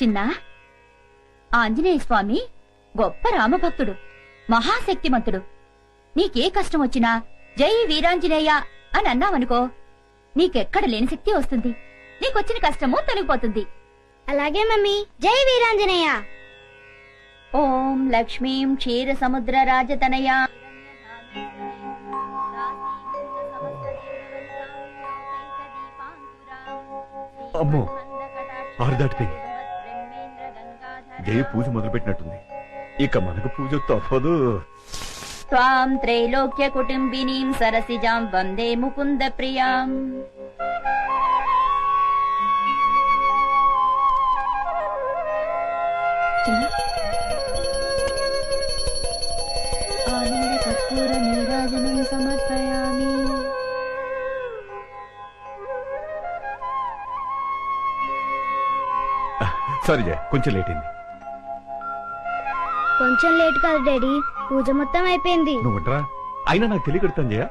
చిన్నా, ఆంజనేయ స్వామి గొప్ప రామభక్తుడు, మహాశక్తిమంతుడు. నీకే కష్టం వచ్చినా జై వీరాంజనేయ అని అన్నావనుకో, నీకెక్కడ లేని శక్తి వస్తుంది. నీకొచ్చిన కష్టము తొలగిపోతుంది. అలాగే మమ్మీ, జై వీరాంజనేయ. ఓం లక్ష్మీం క్షీర సముద్ర రాజతనయా. అమ్మో, ఆరు దాటిపోయింది. జయ పూజ మొదలుపెట్టినట్టుంది. ఇక మనకు పూజ తప్పదు. త్వాం త్రైలోక్య కుటుంబినీం సరసిజాం వందే ముకుంద ప్రియాం. ఆనంద కర్పూర నీరాజనం సమర్పయామి. సారీ జయ, కొంచెం లేట్ అయింది. కొంచెం లేట్ కాదు డాడీ, పూజ మొత్తం అయిపోయింది. నువ్వుంటరా? అయినా నాకు తెలియకడతాను జయ.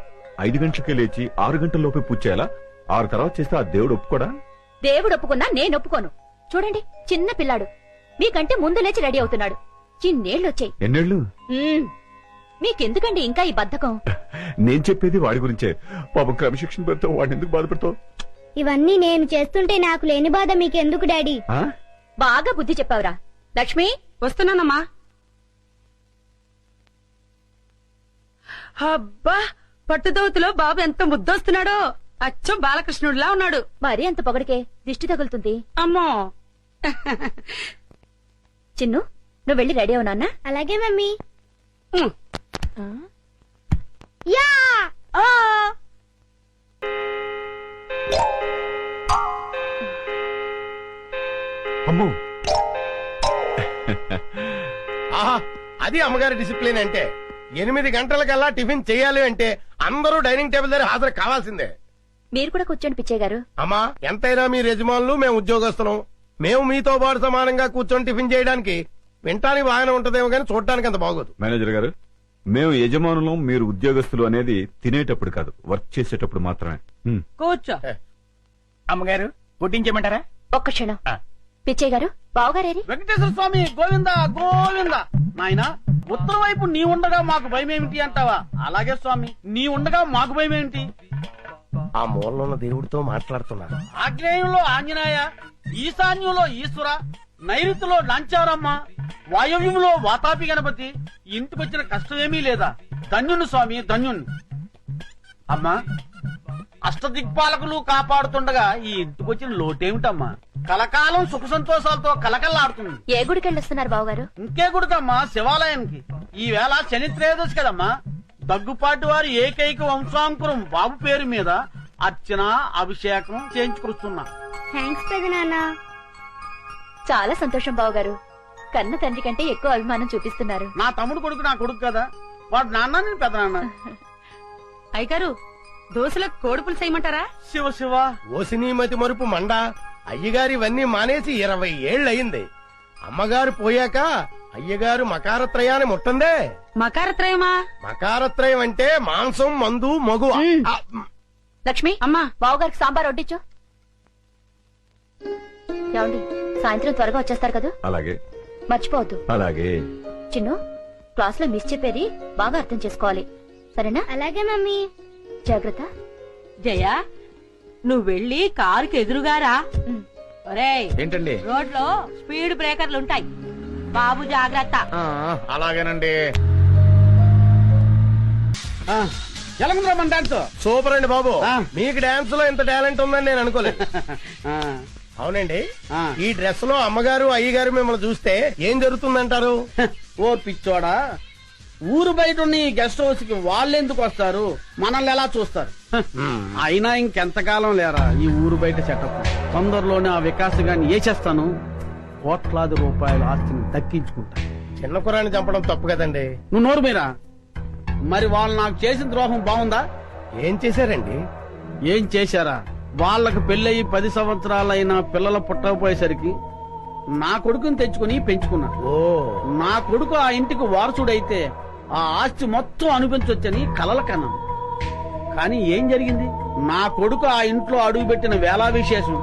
5 గంటలకే లేచి 6 గంటల లోపే పూజ చేయాలా? 6 తర్వాత చేస్తే ఆ దేవుడు ఒప్పుకోడా? దేవుడు ఒప్పుకున్నా నేను ఒప్పుకోను. చూడండి, చిన్న పిల్లాడు మీకంటే ముందు లేచి రెడీ అవుతున్నాడు. చిన్నేళ్లొచ్చాయి. ఎన్నేళ్లు? మీకెందుకండి ఇంకా ఈ బద్ధకం? నేను చెప్పేది వాడి గురించే. పాపం క్రమశిక్షణ పెడతావు, వాడిని ఎందుకు బాధపడతావు? ఇవన్నీ నేను చేస్తుంటే నాకు లేని బాధ మీకెందుకు డాడీ? బాగా బుద్ధి చెప్పావురా. లక్ష్మి, వస్తున్నానమ్మా. అబ్బా, పట్టుదోతులో బాబు ఎంత ముద్దొస్తున్నాడో. అచ్చం బాలకృష్ణుడిలా ఉన్నాడు. మరీ అంత పొగడికే దిష్టి తగులుతుంది. అమ్మో. చిన్ను, నువ్వు వెళ్ళి రెడీ అవు నాన్న. అలాగే మమ్మీ. యా అమ్మో, ఆహా, అది అమ్మగారి డిసిప్లిన్ అంటే. 8 గంటలకల్లా టిఫిన్ చెయ్యాలి అంటే అందరూ డైనింగ్ టేబుల్ దగ్గర హాజరు కావాల్సిందే. మీరు కూడా కూర్చోండి పిచ్చయ్య గారు. అమ్మా, ఎంతైనా మీ యజమానులు, మేము ఉద్యోగస్తులం. మేము మీతో పాటు సమానంగా కూర్చొని టిఫిన్ చేయడానికి వింటానికి బాగానే ఉంటదేమో కానీ చూడటానికి అంత బాగోదు. మేనేజర్ గారు, మేము యజమానులం, మీరు ఉద్యోగస్తులు అనేది తినేటప్పుడు కాదు, వర్క్ చేసేటప్పుడు మాత్రమే. కూర్చో. అమ్మగారు, వడ్డించమంటారా? ఒక్క క్షణం. పిచ్చయ్య గారు, బావగారేరి? వెంకటేశ్వర స్వామి గోవిందా గోవిందా. నాయనా, ఉత్తరం వైపు నీ ఉండగా మాకు భయం ఏమిటి అంటావా? అలాగే స్వామి, నీ ఉండగా మాకు భయం ఏమిటి? ఆ మూలలో ఉన్న దేవుడితో మాట్లాడుతున్నారు. ఆగ్నేయంలో ఆంజనేయ, ఈశాన్యంలో ఈశ్వర, నైరుతిలో లంచారమ్మ, వాయవ్యంలో వాతాపి గణపతి. ఇంటికొచ్చిన కష్టమేమీ లేదా? ధన్యుణ్ణి స్వామి, ధన్యుణ్ణి. అమ్మా, అష్టదిక్పాలకులు కాపాడుతుండగా ఈ ఇంటికొచ్చిన లోటేమిటమ్మా? కలకాలం సుఖ సంతోషాలతో కలకల్లాడుతుంది. ఏ గుడికెళ్ళొస్తున్నారు బావగారు? ఇంకే గుడికమ్మా? శివాలయానికి. ఈ వేళ శని త్రయోదశి కదమ్మా. దగ్గుపాటి వారి ఏకైక వంశాంకురం బాబు పేరు మీద అర్చన, అభిషేకం చేయించుకొస్తున్నా. థ్యాంక్స్ పెదనాన్న. చాలా సంతోషం బావగారు. కన్న తండ్రి కంటే ఎక్కువ అభిమానం చూపిస్తున్నారు. నా తమ్ముడు కొడుకు నా కొడుకు కదా, వాడు నాన్న, నేను పెద్ద నాన్న. అయ్యగారు, దోశలకు కోడి పులుసు చేయమంటారా? శివ శివ. ఓసినీమతి మరుపు మండ. అయ్యగారు ఇవన్నీ మానేసి 20 ఏళ్లయింది. అమ్మగారు పోయాక అయ్యగారు మకారత్రయాన్ని ముట్టందే. మకారత్రయమా? మకారత్రయం అంటే మాంసం, మందు, మగువ. లక్ష్మి, అమ్మా, బావగారికి సాంబార్ వడ్డించు. ఏమండి, సాయంత్రం త్వరగా వచ్చేస్తారు కదా? అలాగే. మర్చిపోవద్దు. అలాగే. చిన్ను, క్లాస్ లో మిస్ చెప్పేది బాగా అర్థం చేసుకోవాలి, సరేనా? అలాగే మమ్మీ. జాగ్రత్త. జయ, నువ్వు వెళ్ళి కారుకి ఎదురుగారా. ఒరేయ్, ఏంటండి? రోడ్లో స్పీడ్ బ్రేకర్లు ఉంటాయి, బాబు జాగ్రత్త. అలాగేనండి. ఎలాగుందిరా మన డాన్స్? సూపర్ అండి బాబు. ఆ. మీకు డాన్స్ లో ఇంత టాలెంట్ ఉందని నేను అనుకోలేదు. అవునండి, ఈ డ్రెస్ లో అమ్మగారు, అయ్యగారు మిమ్మల్ని చూస్తే ఏం జరుగుతుందంటారు? ఓ పిచ్చోడా, ఊరు బయట ఉన్న ఈ గెస్ట్ హౌస్ కి వాళ్ళెందుకు వస్తారు? మనల్ని ఎలా చూస్తారు? అయినా ఇంకెంతకాలం లేరా ఈ ఊరు బయట సెటప్. తొందరలోనే ఆ వికాస్ గాని చేస్తాను, కోట్లాది రూపాయల ఆస్తిని దక్కించుకుంటా. చిన్న కురాన్ని చంపడం తప్పు కదండి. నువ్వు నోరు మీరా. మరి వాళ్ళు నాకు చేసిన ద్రోహం బాగుందా? ఏం చేశారండి? ఏం చేశారా? వాళ్ళకు పెళ్ళయి 10 సంవత్సరాలైన పిల్లలు పుట్టకపోయేసరికి నా కొడుకుని తెచ్చుకుని పెంచుకున్నా. ఓ, నా కొడుకు ఆ ఇంటికి వారసుడైతే ఆ ఆస్తి మొత్తం అనిపించొచ్చని కలల కన్నాను. కానీ ఏం జరిగింది? నా కొడుకు ఆ ఇంట్లో అడుగుపెట్టిన వేళా విశేషం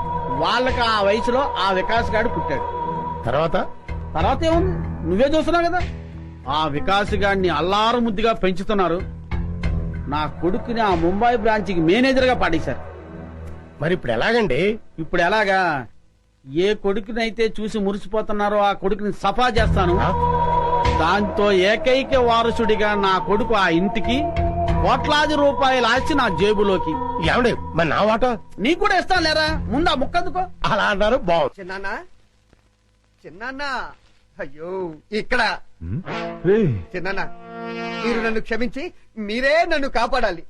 వాళ్ళకి ఆ వయసులో ఆ వికాస్ గాడు పుట్టాడు. తర్వాత ఏముంది, నువ్వే చూస్తున్నావు కదా. ఆ వికాస్ గాడిని అల్లారు ముద్దుగా పెంచుతున్నారు. నా కొడుకుని ఆ ముంబై బ్రాంచ్కి మేనేజర్ గా పాడేశారు. మరి ఇప్పుడు ఎలాగండి? ఇప్పుడు ఎలాగా, ఏ కొడుకునైతే చూసి మురిసిపోతున్నారో ఆ కొడుకుని సఫా చేస్తాను. దాంతో ఏకైక వారసుడిగా నా కొడుకు ఆ ఇంటికి కోట్లాది రూపాయలు ఆచి నా జేబులోకి. ఏమండి మరి నా వాటా? నీకు కూడా ఇస్తాను లేరా, ముందు ఆ ముక్కందుకో. అలా అన్నారు, బాగుంది. చిన్నాన్న చిన్నాన్న, అయ్యో ఇక్కడ ఉమ్, రేయ్, చిన్నాన్న, మీరు నన్ను క్షమించి మీరే నన్ను కాపాడాలి.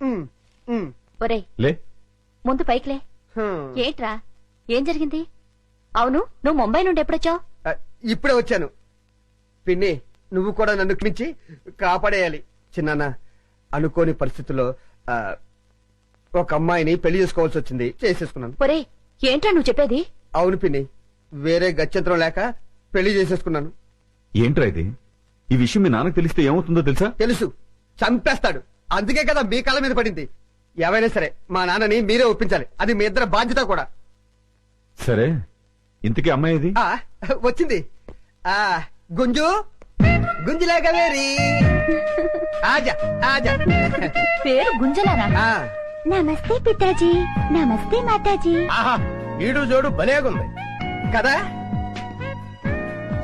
ఉమ్, ఉమ్, ఒరేయ్ లే ముందు పైకిలే. హ్మ్. ఏంట్రా, ఏం జరిగింది? అవును, నువ్వు ముంబై నుండి ఎప్పుడొచ్చావు? ఆ, ఇప్పుడే వచ్చాను. పిన్ని, నువ్వు కూడా నన్ను క్షమించి కాపాడేయాలి. చిన్నాన్న, అనుకోని పరిస్థితుల్లో ఒక అమ్మాయిని పెళ్లి చేసుకోవాల్సి వచ్చింది, చేసేసుకున్నాను. ఒరేయ్ ఏంట్రా నువ్వు చెప్పేది? అవును పిన్ని, వేరే గత్యంతరం లేక పెళ్లి చేసేసుకున్నాను. ఏంట్రా ఇది? ఈ విషయం మీ నాన్నకు తెలిస్తే ఏమవుతుందో తెలుసా? తెలుసు, చంపేస్తాడు. అందుకే కదా మీ కాళ్ళ మీద పడింది. ఏవైనా సరే మా నాన్నని మీరే ఒప్పించాలి, అది మీ ఇద్దరు బాధ్యత కూడా. సరే, ఇంతకీ అమ్మాయి ఇది? ఆ వచ్చింది. ఆ గుంజు, గుంజులాగా వేరి ఆజా ఆజా. పేరు గుంజలారా? ఆ, నమస్తే పితాజీ, నమస్తే మాతాజీ. ఆహా, ఈడు జోడు భలేగుంది కదా.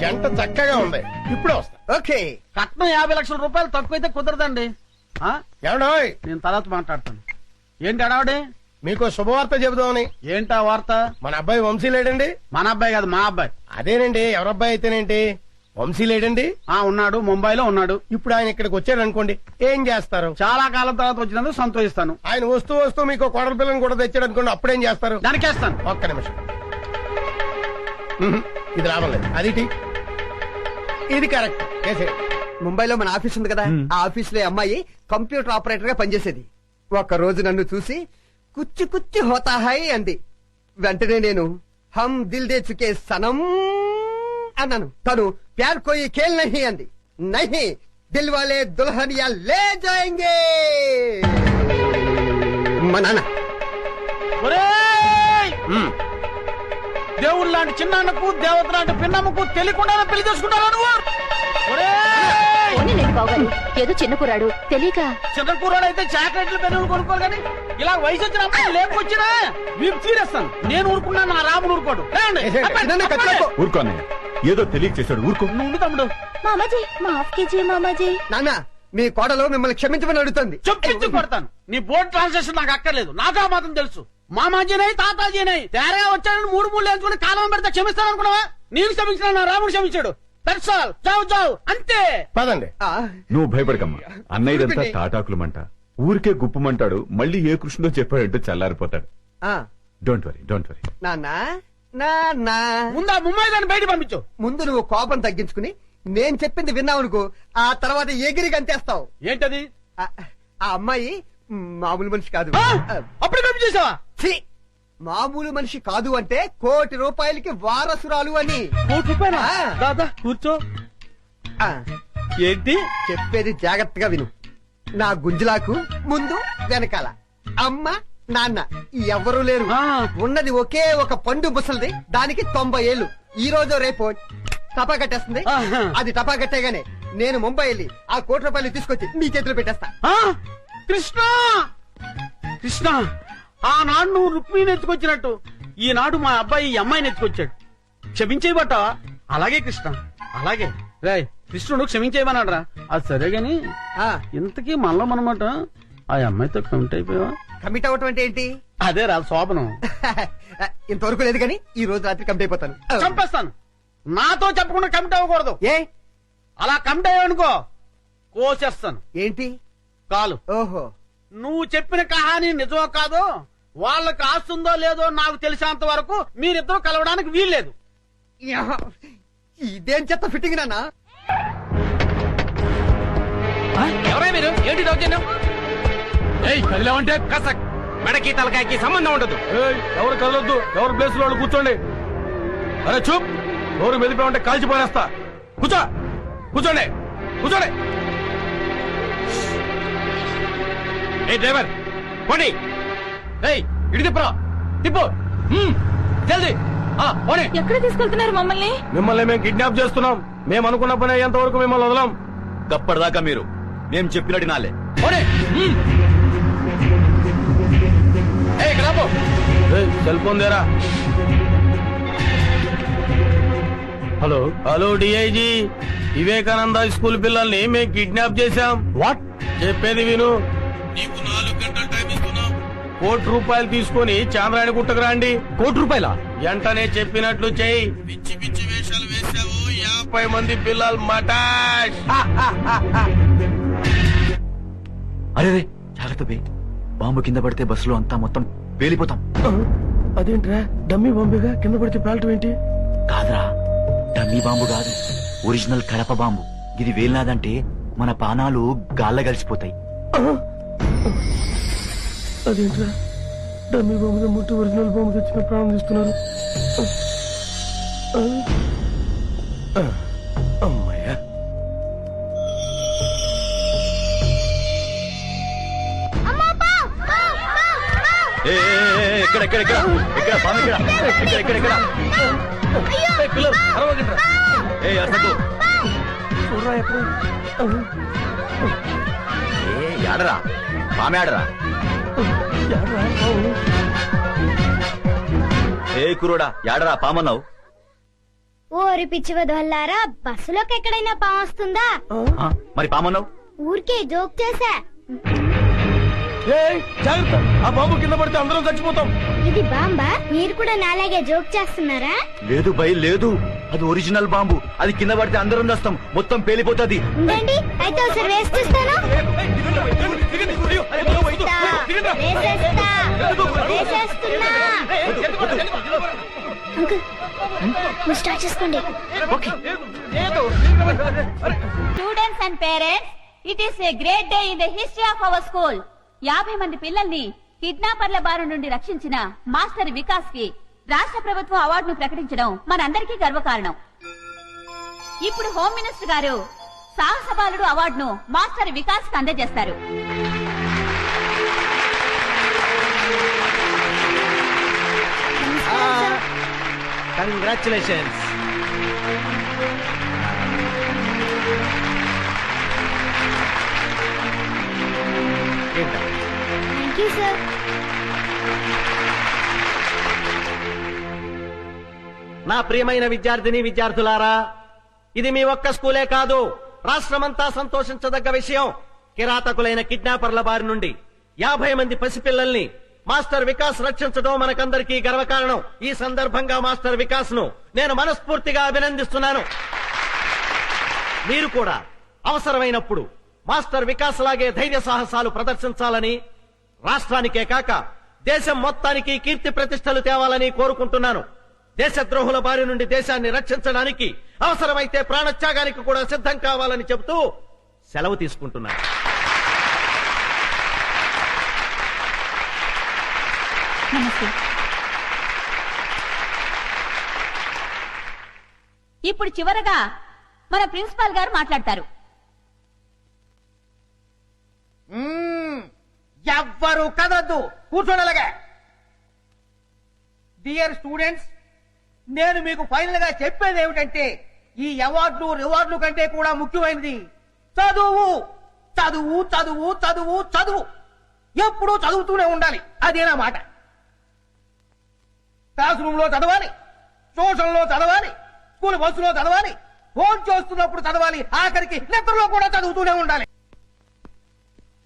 జంట చక్కగా ఉంది. ఇప్పుడే వస్తా. ఓకే. కట్నం 50 లక్షల రూపాయలు తక్కువైతే కుదరదండి. ఆ? ఏమండోయ్, నేను తర్వాత మాట్లాడతాను. ఏంటి అడావిడే? మీకు శుభవార్త చెబుదామని. ఏంటా వార్త? మన అబ్బాయి వంశీ లేడండి? మన అబ్బాయి కాదు, మా అబ్బాయి. అదేనండి, ఎవరబ్బాయి అయితేనేంటి, వంశీ లేడండి. ఉన్నాడు, ముంబైలో ఉన్నాడు. ఇప్పుడు ఆయన ఇక్కడికి వచ్చాడు అనుకోండి, ఏం చేస్తారు? చాలా కాలం తర్వాత వచ్చినందుకు సంతోషిస్తాను. ఆయన వస్తూ వస్తూ మీకు కోడల పిల్లని కూడా తెచ్చాడు అనుకోండి, అప్పుడేం చేస్తారు? దానికేస్తాను. ఒక్క నిమిషం. ఇది లాభం లేదు. అది టీ. ఇది కరెక్ట్. ముంబైలో మన ఆఫీస్ ఉంది కదా, ఆ ఆఫీస్ లో అమ్మాయి కంప్యూటర్ ఆపరేటర్ గా పనిచేసేది. ఒక రోజు నన్ను చూసి కుచ్చి కుచ్చి హోతా హై అంది. వెంటనే నేను హమ్ దిల్ దే చుకే సనం అన్నాను. తను ప్యార్ కోయి ఖేల్ నహీ అంది. నహీ, దిల్ వాలే దుల్హనియా లే జాయేంగే. మా నాన్న. ఒరేయ్! దేవుడు లాంటి చిన్నాన్నకు, దేవత లాంటి పిన్నమ్మకు తెలియకుండా పెళ్లి చేసుకుంటావా నువ్వు? ఒరేయ్! పోనీలేండి బావగారు, ఏదో చిన్న కుర్రాడు తెలియక. చిన్న కూరడు అయితే చాక్లెట్లు పెన్నులు కొనుక్కోరు కానీ ఇలా వయసు వచ్చిన అమ్మాయి లేకొచ్చినా వీపు తీరేస్తాను. నేను ఊరుకున్నాను, నా రాముడు ఊరుకోడు. రండి. చిన్నాన్న కట్టుకో. ఊరుకో అన్నయ్య, ఏదో తెలియక చేశాడు, ఊరుకో. నువ్వు తమ్ముడు మామాజీ, మాఫ్ కీజియే మామాజీ. నాన్న, మీ కోడలు మిమ్మల్ని క్షమించమని అడుగుతుంది. చెప్పించి కొడతాను. నీ బోర్డు ట్రాన్సాక్షన్ నాకు అక్కర్లేదు, నాకు ఆ మాత్రం తెలుసు. మామాజీనై తాతాజీనై తేరగా వచ్చాడని మూడు వేసుకుని కాలం పెడితే క్షమిస్తాను అనుకున్నావా? నేను క్షమించిన నా రాముడు క్షమించాడు. దట్సాల్, చావు చావు, అంతే. పదండి. ఆ, నువ్వు భయపడకమ్మా, అన్నయ్యదంతా తాటాకులు మంట. ఊరికే గుప్పమంటాడు, మళ్ళీ ఏ కృష్ణుడో చెప్పాడంటే చల్లారిపోతాడు. ఆ, డోంట్ వరీ, డోంట్ వరీ. నాన్న నాన్న, ముందు ఆ ముంబై దాన్ని బయట పంపించు. ముందు నువ్వు కోపం తగ్గించుకుని నేను చెప్పింది విన్నావనుకో, ఆ తర్వాత ఎగిరి గంతేస్తావు. ఏంటది? ఆ ఆ అమ్మాయి మామూలు మనిషి కాదు. ఆ? అప్పుడు పంపించేసావా? ఛీ! మామూలు మనిషి కాదు అంటే ₹1,00,00,000కి వారసురాలు అని. ₹1,00,00,000? ఆ. దాదా కూర్చో. ఆ, ఏంటి చెప్పేది జాగ్రత్తగా విను. నా గుంజులాకు ముందు వెనకాల అమ్మ నాన్న ఎవరూ లేరు. ఆ. ఉన్నది ఒకే ఒక పండు ముసలిది, దానికి 90 ఏళ్ళు. ఈ రోజు రేపు టపా కట్టేస్తుంది. ఆహా. అది టపా కట్టేగానే నేను ముంబై వెళ్ళి ఆ ₹1,00,00,000 తీసుకొచ్చి మీ చేతిలో పెట్టేస్తా. ఆ? కృష్ణ, కృష్ణ, ఆనాడు నువ్వు రుక్మిణిని ఎత్తుకొచ్చినట్టు ఈనాడు మా అబ్బాయి ఈ అమ్మాయిని ఎత్తుకొచ్చాడు. క్షమించేయబట్టావా? అలాగే కృష్ణ, అలాగే. రేయ్, కృష్ణుడు క్షమించేయమన్నాడురా. అది సరే గాని ఆ, ఇంతకీ మనలో మనమాట ఆ అమ్మాయితో కమిట్ అయిపోయావా? కమిట్ అవటం అంటే ఏంటి? అదే రా శోభనం. ఇంతవరకు లేదు కానీ ఈ రోజు రాత్రి కమిట్ అయిపోతాను. చంపేస్తాను. నాతో చెప్పకుండా కమిట్ అవ్వకూడదు. ఏ అలా కమిట్ అయ్యావనుకో కోసేస్తాను. ఏంటి? కాలు. ఓహో, నువ్వు చెప్పిన కహాని నిజమో కాదో, వాళ్ళకి ఆస్తుందో లేదో నాకు తెలిసినంత వరకు మీరిద్దరూ కలవడానికి వీల్లేదు. యా, ఇదేం చెత్త ఫిట్టింగ్ నాన్న. ఎవరై మీరు? ఏంటి దౌర్జన్యం? కదిలేవంటే కసక్ మెడకి తలకాయకి సంబంధం ఉండదు. ఎవరు కదలొద్దు, ఎవరు ప్లేస్ లో కూర్చోండి. అరే చూప్, ఎవరు మెదిపోమంటే కాల్చిపోయేస్తా. కూర్చో, కూర్చోండి, కూర్చోండి. ఏ డ్రైవర్ పోనీ, ఇటు తిప్పరా, తిప్పు, జల్దీ పోనీ. ఎక్కడ తీసుకెళ్తున్నారు మమ్మల్ని? మిమ్మల్ని మేము కిడ్నాప్ చేస్తున్నాం. మేము అనుకున్న పని అయ్యేంత వరకు మిమ్మల్ని వదలం. గప్పటిదాకా మీరు మేము చెప్పినట్టు నాలే. పోనీ. ఏయ్, ఇక్కడ ఆపు. సెల్ ఫోన్ దేరా. Hello hello DIG, Vivekananda school పిల్లల్ని మేము కిడ్నాప్ చేశాం. వాట్? చెప్పేది విను. నీకు 4 గంటల టైం ఇస్తున్నాం. ₹1,00,000 తీసుకొని చామరాణి గుట్టకు రండి. ₹1,00,000? వెంటనే చెప్పినట్లు చెయ్యి. పిచ్చి పిచ్చి వేషాలు వేశావు. 50 మంది పిల్లలు మటాష్. అరే జాగ్రత్త బే, బాంబు కింద పడితే బస్సులో అంతా మొత్తం పేలిపోతాం. అదేంట్రా, డమ్మీ బాంబేగా, కింద పడితే పేలటం ఏంటి? కాదురా, డమ్మీ బాంబు కాదు, ఒరిజినల్ కడప బాంబు. ఇది వేలినాదంటే మన పానాలు గాల్ల కలిసిపోతాయి. అదేంట్రా, డమ్మీ బాంబు ముట్టి ఒరిజినల్ బాంబు తెచ్చిన ప్రాణం తీస్తున్నారు. అమ్మయ్యా. ఎక్కడ ఎక్కడ ఎక్కడ ఎక్కడ బాంబు ఎక్కడ ఎక్కడ ఎక్కడ ఎక్కడ పిల్లలు అరవకండ్రా. అసలు చూడరా ఎక్కడ. ఆడరా బామె ఆడరా. కురోడా యాడరా పామన్నావు? ఓరి పిచ్చి వదల్లారా, బస్సులోకి ఎక్కడైనా పాము వస్తుందా? మరి పామన్నావు? ఊరికే జోక్ చేశా. జాగ్రత్త, ఆ బాంబు కింద పడితే అందరం చచ్చిపోతాం. ఇది బాంబా? మీరు కూడా నాలాగే జోక్ చేస్తున్నారా? లేదు భయ్ లేదు, అది ఒరిజినల్ బాంబు. అది కింద పడితే అందరం వస్తాం, మొత్తం పేలిపోతుంది. ఉండండి, అయితే ఒకసారి వేసి చూస్తాను. వేసేస్తున్నా. అంకుల్, మీరు స్టార్ట్ చేసుకోండి. Students and parents, it is a great day in the history of our school. 50 మంది పిల్లల్ని కిడ్నాపర్ల బారి నుండి రక్షించిన మాస్టర్ వికాస్ కి రాష్ట్ర ప్రభుత్వం అవార్డును ప్రకటించడం మనందరికీ గర్వకారణం. ఇప్పుడు హోమ్ మినిస్టర్ గారు సాహస బాలుడు అవార్డును మాస్టర్ వికాస్ కి అందజేస్తారు. కంగ్రాచులేషన్స్. Thank you sir. నా ప్రియమైన విద్యార్థిని విద్యార్థులారా, ఇది మీ ఒక్క స్కూలే కాదు, రాష్ట్రమంతా సంతోషించదగ్గ విషయం. కిరాతకులైన కిడ్నాపర్ల బారి నుండి 50 మంది పసిపిల్లల్ని మాస్టర్ వికాస్ రక్షించడం మనకందరికీ గర్వకారణం. ఈ సందర్భంగా మాస్టర్ వికాస్ ను నేను మనస్ఫూర్తిగా అభినందిస్తున్నాను. మీరు కూడా అవసరమైనప్పుడు మాస్టర్ వికాస్ లాగే ధైర్య సాహసాలు ప్రదర్శించాలని, రాష్ట్రానికే కాక దేశం మొత్తానికి కీర్తి ప్రతిష్టలు తేవాలని కోరుకుంటున్నాను. దేశద్రోహుల బారి నుండి దేశాన్ని రక్షించడానికి అవసరమైతే ప్రాణత్యాగానికి కూడా సిద్ధం కావాలని చెబుతూ సెలవు తీసుకుంటున్నాను. నమస్తే. ఇప్పుడు చివరగా మన ప్రిన్సిపాల్ గారు మాట్లాడతారు. ఎవ్వరు కదద్దు, కూర్చోనలాగా. డియర్ స్టూడెంట్స్, నేను మీకు ఫైనల్ గా చెప్పేది ఏమిటంటే, ఈ అవార్డులు రివార్డులు కంటే కూడా ముఖ్యమైనది చదువు. చదువు చదువు చదువు చదువు, ఎప్పుడూ చదువుతూనే ఉండాలి. అదే నా మాట. క్లాస్ రూమ్ లో చదవాలి, ట్యూషన్ లో చదవాలి, స్కూల్ బస్సులో చదవాలి, ఫోన్ చేస్తున్నప్పుడు చదవాలి, ఆఖరికి నిద్రలో కూడా చదువుతూనే ఉండాలి.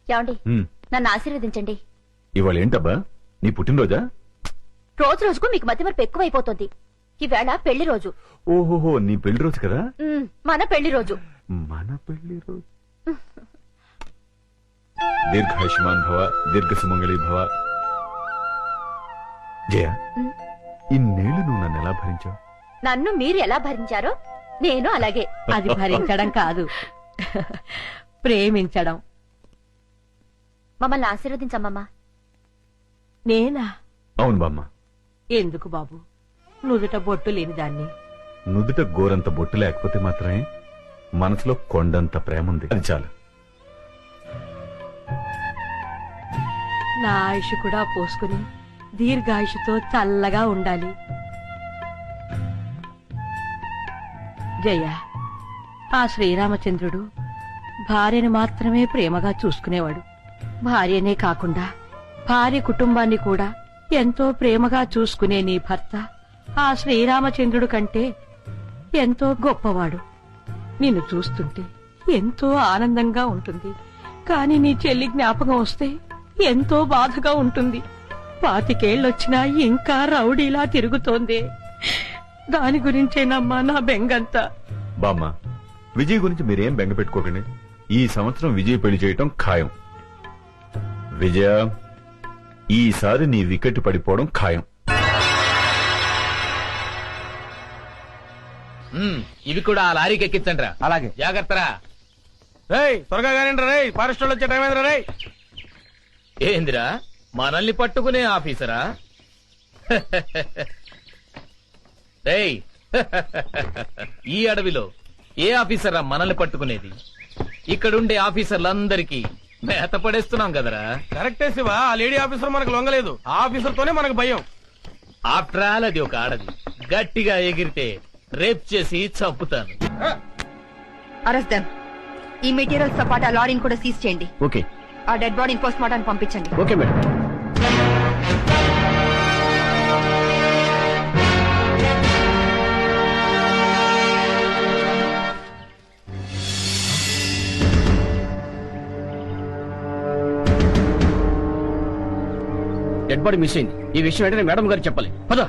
ఏమండి, నన్ను ఆశీర్వదించండి. ఇవాళ ఏంటబ్బా, నీ పుట్టినరోజా? రోజు రోజుకు మీకు మతిమరుపు ఎక్కువైపోతుంది. ఈవేళ పెళ్లి రోజు. ఓహోహో, నీ పెళ్లి రోజు కదా? మన పెళ్లి రోజు. మన పెళ్లి రోజు. దీర్ఘాయుష్మాన్ భవ, దీర్ఘ సుమంగళి భవ. జయ, ఇన్నేళ్లు నువ్వు నన్ను ఎలా భరించావు? నన్ను మీరు ఎలా భరించారో నేను అలాగే. అది భరించడం కాదు, ప్రేమించడం. మమ్మల్ని ఆశీర్వదించమ్మా. నేనా? అవును బామ్మ. ఎందుకు బాబు, నుదుట బొట్టు లేని దాన్ని. నుదుట గోరంత బొట్టు లేకపోతే మాత్రమే మనసులో కొండంత ప్రేమ ఉంది, అది చాలు. నా ఆయుష్ కూడా పోసుకుని దీర్ఘాయుషుతో చల్లగా ఉండాలి. జయ, ఆ శ్రీరామచంద్రుడు భార్యను మాత్రమే ప్రేమగా చూసుకునేవాడు. భార్యనే కాకుండా భార్య కుటుంబాన్ని కూడా ఎంతో ప్రేమగా చూసుకునే నీ భర్త ఆ శ్రీరామచంద్రుడు కంటే ఎంతో గొప్పవాడు. నిన్ను చూస్తుంటే ఎంతో ఆనందంగా ఉంటుంది. కాని నీ చెల్లి జ్ఞాపకం వస్తే ఎంతో బాధగా ఉంటుంది. 25 ఏళ్ళొచ్చినా ఇంకా రౌడీలా తిరుగుతోంది. దాని గురించేనమ్మా నా బెంగంతా. బామ్మ, విజయ్ గురించి మీరేం బెంగ పెట్టుకోకండి. ఈ సంవత్సరం విజయ్ పెళ్లి చేయటం ఖాయం. విజయ, ఈసారి నీ వికెట్ పడిపోవడం ఖాయం. ఇవి కూడా ఆ లారీకి ఎక్కించండి రా. అలాగే. జాగ్రత్తరా. త్వరగా కానీ రే, ఫారెస్ట్ వాళ్ళు వచ్చే టైం అయిందిరా రే. ఏందిరా మనల్ని పట్టుకునే ఆఫీసరా? రేయ్, ఈ అడవిలో ఏ ఆఫీసరా మనల్ని పట్టుకునేది? ఇక్కడుండే ఆఫీసర్లందరికీ మేత పడేస్తున్నాం కదరా. కరెక్టే శివ, ఆ లేడీ ఆఫీసర్ మనకు లొంగలేదు. ఆ ఆఫీసర్ తోనే మనకు భయం. ఆఫ్టర్ ఆల్ అది ఒక ఆడది. గట్టిగా ఎగిరితే రేప్ చేసి చంపుతాను. Arrest them. ఈ మెటీరియల్స్ తో పాటు ఆ లారీని కూడా సీజ్ చేయండి. ఓకే. ఆ డెడ్ బాడీని పోస్ట్ మార్టం పంపించండి. Okay madam. Dead body miss అయింది. ఈ విషయం వెంటనే మేడం గారు చెప్పాలి. పద.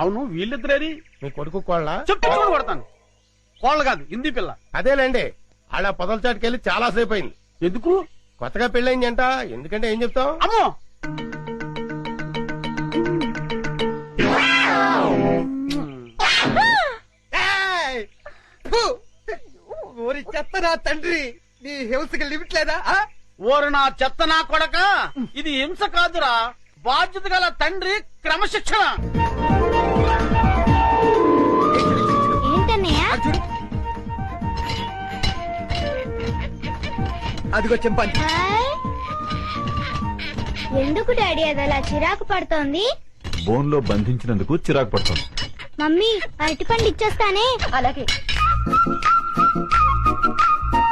అవును, వీళ్ళిద్దరేది? మీ కొడుకు కోళ్ళ చెప్తే చూడు కొడతాను. కోళ్ళ కాదు, హిందీ పిల్ల. అదేలేండి. ఆడ పొదల చాటుకెళ్ళి చాలా సేపు అయింది. ఎందుకు? కొత్తగా పెళ్ళయిందంట. ఎందుకంటే ఏం చెప్తాం? అమ్మో, ఓరి చెత్తనా తండ్రి, నీ హింసకి లిమిట్ లేదా? ఓరు నా చెత్త నా కొడక, ఇది హింస కాదురా, బాధ్యత గల తండ్రి క్రమశిక్షణ. ఏంటన్నయ్య? అదిగో చెంపాలి. హాయ్. ఎందుకు డాడీ అది అలా చిరాకు పడుతోంది? బోన్ లో బంధించినందుకు చిరాకు పడుతుంది. మమ్మీ, అరటిపండు ఇచ్చేస్తానే. అలాగే.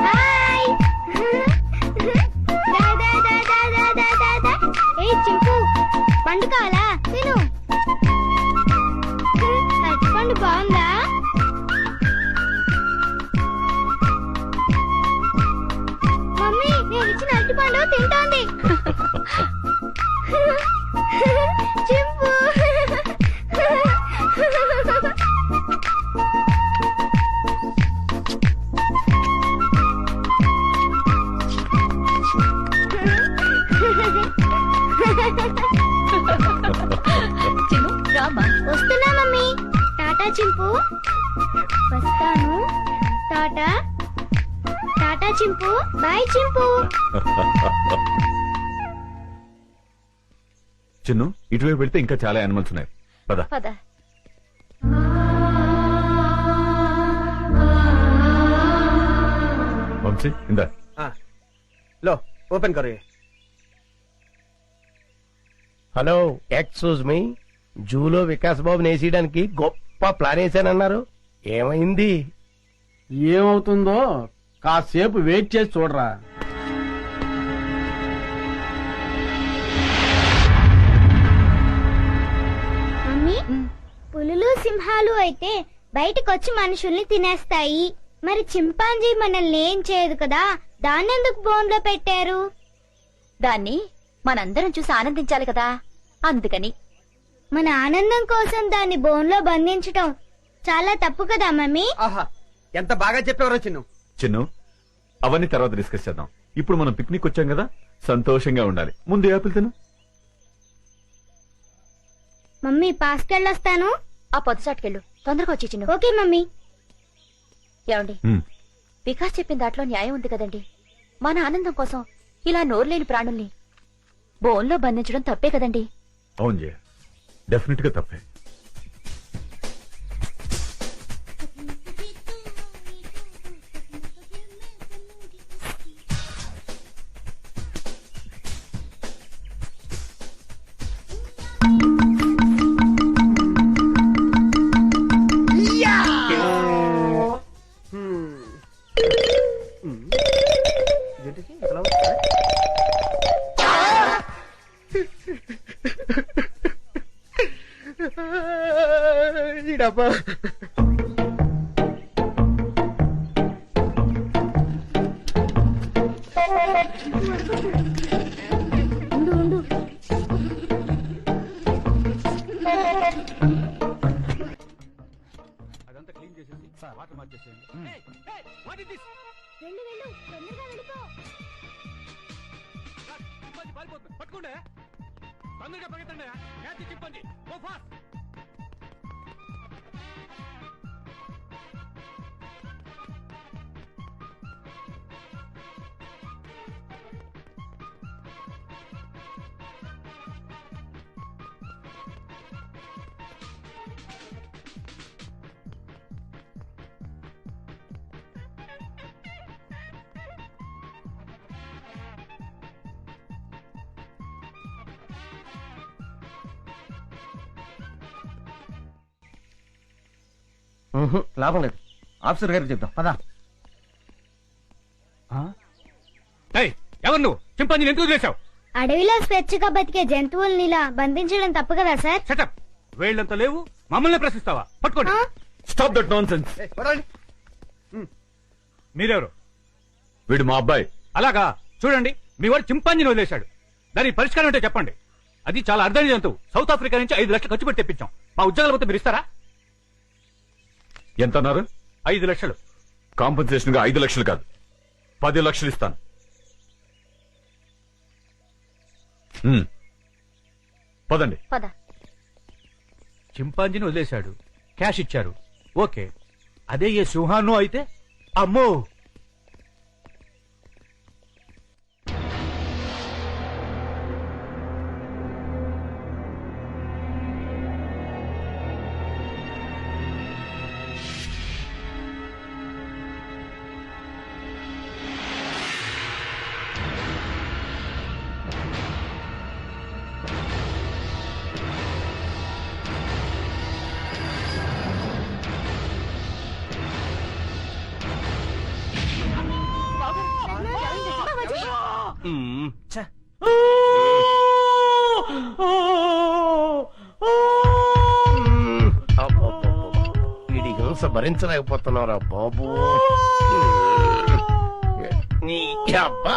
హాయ్. దా, దా, దా, దా, దా, దా, దా, దా. ఏయ్ చింపు, పండు కావాలా? తిను. అరటిపండు బాగుందా? మమ్మీ, నేను ఇచ్చిన అరటిపండు తింటోంది. చింపు. వస్తున్నా మమ్మీ. టాటా చింపు. వస్తాను. టాటా. టాటా చింపు. బాయ్ చింపు. చిన్ను, ఇటువైపు పెడితే ఇంకా చాలా యానిమల్స్ ఉన్నాయి. పద. పద. వంశీ, ఇందా. లో ఓపెన్ కరో. Hello, excuse me. జూలో వికాస్ బాబు నేసేయడానికి గొప్ప ప్లాన్ వేసానన్నారు. ఏమైంది? ఏమవుతుందో కాసేపు వెయిట్ చేసి చూడరా. మమ్మీ, పులులు సింహాలు అయితే బయటకొచ్చి మనుషుల్ని తినేస్తాయి. మరి చింపాంజీ మనల్ని ఏం చేయదు కదా, దాన్నెందుకు బోన్లో పెట్టారు? దాన్ని మనందరం చూసి ఆనందించాలి కదా, అందుకని. మన ఆనందం కోసం దాన్ని బోన్లో బంధించటం చాలా తప్పు కదా మమ్మీ. ఆహా, ఎంత బాగా చెప్పేవారో చిన్ను. చిన్ను, అవన్నీ తర్వాత డిస్కస్ చేద్దాం. ఇప్పుడు మనం పిక్నిక్ వచ్చాం కదా, సంతోషంగా ఉండాలి. ముందు యాపిల్ తిను. మమ్మీ పాస్కెళ్ళొస్తాను. ఆ పొద్దుచాటుకెళ్ళు, తొందరగా వచ్చి చిన్ను. Okay mummy. ఏమండి, వికాస్ చెప్పిన దాంట్లో న్యాయం ఉంది కదండి. మన ఆనందం కోసం ఇలా నోరులేని ప్రాణుల్ని బోన్లో బంధించడం తప్పే కదండి. అవును జయ, డెఫినెట్ గా తప్పే. డబ్బా అదంతా క్లీన్ చేసేసి వాటర్ మార్చేసేయండి. పట్టుకోండి, తొందరగా పరిగెత్తండి. చింపండి, గో ఫాస్ట్. లాభం లేదు, ఆఫీసర్ గారికి చెప్తాం పదా. ఎవరు నువ్వు? చింపాంజీని ఎందుకు వదిలేశావు? అడవిలో స్వేచ్ఛగా బతికే జంతువుల్ని ఇలా బంధించడం తప్పు కదా సార్? సెటప్, వేళ్ళంతా లేవు, మమ్మల్ని ప్రశ్నిస్తావా? పట్టుకోండి. Stop that non sense. మీరెవరు? వీడు మా అబ్బాయి. అలాగా, చూడండి, మీ వాడు చింపాంజీని వదిలేశాడు. దానికి పరిష్కారం అంటే చెప్పండి. అది చాలా అర్థం జంతువు. సౌత్ ఆఫ్రికా నుంచి 5 లక్షలు ఖర్చు పెట్టి తెప్పించాం. మా ఉద్యోగాల మొత్తం మీరు ఇస్తారా? ఎంత అన్నారు? 5 లక్షలు. కాంపన్సేషన్ గా 5 లక్షలు కాదు, 10 లక్షలు ఇస్తాను. పదండి. పద. చింపాంజీని వదిలేశాడు, క్యాష్ ఇచ్చారు, ఓకే. అదే ఏ సింహాన్నో అయితే అమ్మో. వీడి హింస భరించలేకపోతున్నారా బాబు? నీ అబ్బా,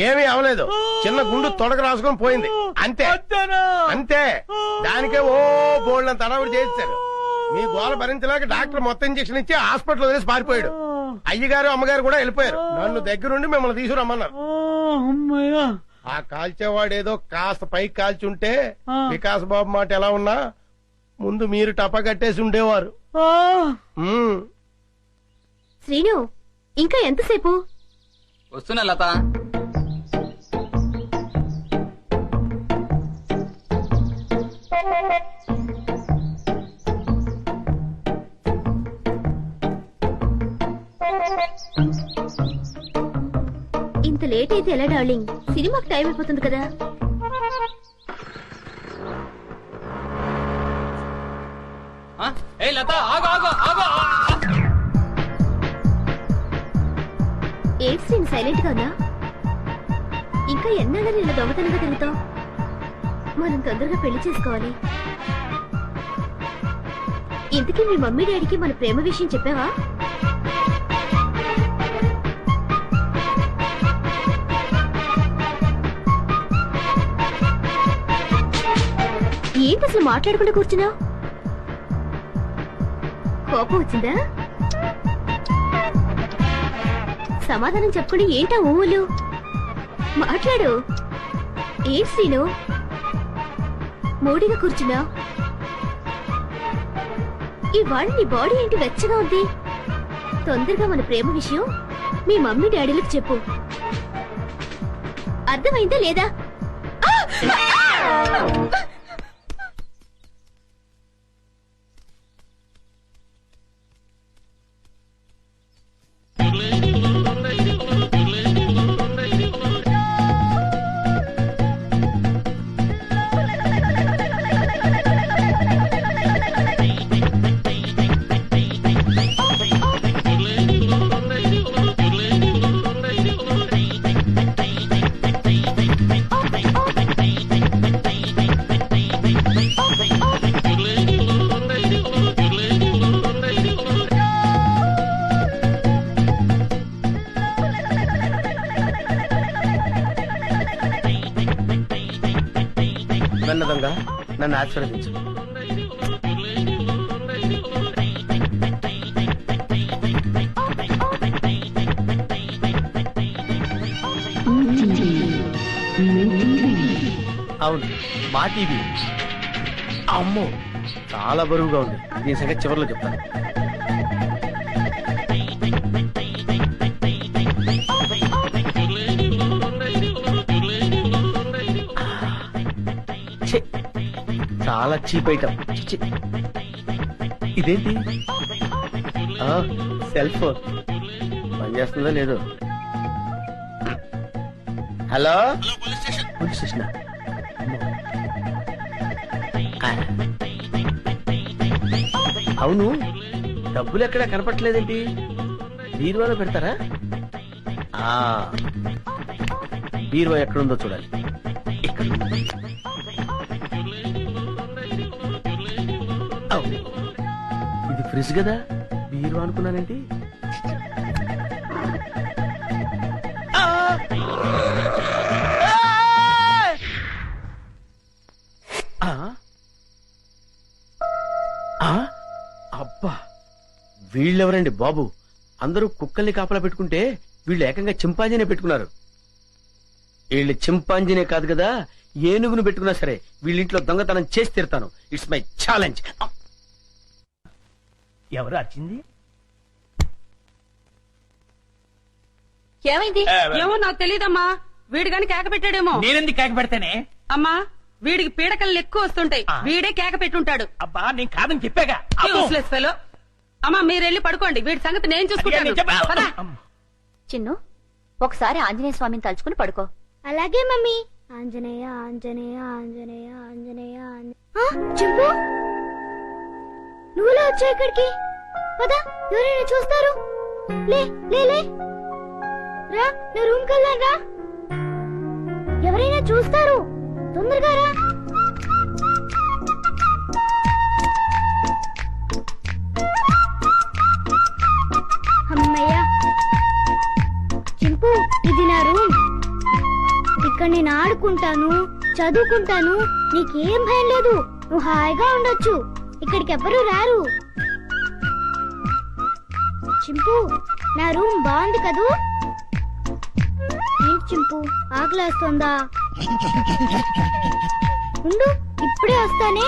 ఏమీ అవలేదు. చిన్న గుండు తొడక రాసుకొని పోయింది అంతే అంతే. దానికే ఓ బోల్డ్ తడవుడు చేశారు. మీ గోల భరించలేక డాక్టర్ మొత్తం ఇంజక్షన్ ఇచ్చి హాస్పిటల్ వదిలేసి పారిపోయాడు. అయ్యగారు అమ్మగారు కూడా వెళ్ళిపోయారు. నన్ను దగ్గరుండి మిమ్మల్ని తీసుకురమ్మన్నారు. ఆ కాల్చేవాడేదో కాస్త పైకి కాల్చుంటే వికాస్ బాబు మాట ఎలా ఉన్నా ముందు మీరు టపా కట్టేసి ఉండేవారు. శ్రీను, ఇంకా ఎంతసేపు? వస్తున్నా లత. ఇంత లేట్ అయితే ఎలా డార్లింగ్? సినిమాకి టైం అయిపోతుంది కదా. లత, ఆగు ఆగు ఆగు. ఏంటి శ్రీను సైలెంట్ గా ఉన్నా? ఇంకా ఎన్నాళ్ళని ఇలా దొంగతనంగా తిరుగుతావు? మనం తొందరగా పెళ్లి చేసుకోవాలి. ఇంతకీ మీ మమ్మీ డాడీకి మన ప్రేమ విషయం చెప్పావా? ఏంటి అసలు మాట్లాడకుండా కూర్చున్నావు? కోపం వచ్చిందా? సమాధానం చెప్పకుండా ఏంటా ఊళ్ళు? మాట్లాడు. ఏ శ్రీను మూడిగా కూర్చున్నా? ఇవాళ నీ బాడీ ఏంటి వెచ్చగా ఉంది? తొందరగా మన ప్రేమ విషయం మీ మమ్మీ డాడీలకు చెప్పు. అర్థమైందా లేదా? వెన్నదంగా నన్ను ఆశీర్వదించు. అవును, మా టీవీ. అమ్మో, చాలా బరువుగా ఉంది. దీని సంగతి చివరిలో చెప్తాను. చాలా చీప్ ఐటమ్. ఇదేంటి? సెల్ ఫోన్ పనిచేస్తుందో లేదో. Hello, police station. అవును, డబ్బులు ఎక్కడా కనపట్లేదేంటి? బీరువాలో పెడతారా? బీరువా ఎక్కడుందో చూడాలి. ఇక్కడ ఇది ఫ్రిడ్జ్ కదా, బీరువా అనుకున్నానండి. అబ్బా, వీళ్ళెవరండి బాబు? అందరూ కుక్కల్ని కాపలా పెట్టుకుంటే వీళ్ళు ఏకంగా చింపాంజీనే పెట్టుకున్నారు. వీళ్ళు చింపాంజీనే కాదు కదా, ఏనుగును పెట్టుకున్నా సరే వీళ్ళింట్లో దొంగతనం చేసి తీరుతాను. It's my challenge. ఎవరు వచ్చింది? ఏమైంది? ఏమో నాకు తెలియదమ్మా. వీడు గాని కేక పెట్టాడేమో. నేనెందుకు కేక పెడతానే? అమ్మా, వీడికి పీడకలు ఎక్కువ వస్తుంటాయి. వీడే కేక పెట్టుంటాడు. అబ్బా, నేను కాదని చెప్పాగా. Useless fellow. అమ్మా, మీరెళ్ళి పడుకోండి. వీడి సంగతి నేను చూసుకుంటాను. చిన్ను, ఒకసారి ఆంజనేయ స్వామిని తలుచుకుని పడుకో. అలాగే మమ్మీ. ఆంజనేయ ఆంజనేయ ఆంజనేయ ఆంజనేయ. చింపు, నువ్వులా వచ్చా ఇక్కడికి? పదా, ఎవరైనా చూస్తారు. లే లే లే, రా, నా రూమ్ కెళ్ళాను. రా, ఎవరైనా చూస్తారు. తొందరగా రా. అమ్మయ్యా. చింపు, ఇది నా రూమ్. ఇక్కడ నేను ఆడుకుంటాను, చదువుకుంటాను. నీకేం భయం లేదు. నువ్వు హాయిగా ఉండొచ్చు. ఇక్కడికి ఎవ్వరూ రారు. చింపు, నా రూమ్ బాగుంది కదూ? ఏంటి చింపు, ఆకలేస్తుందా? ఉండు, ఇప్పుడే వస్తానే.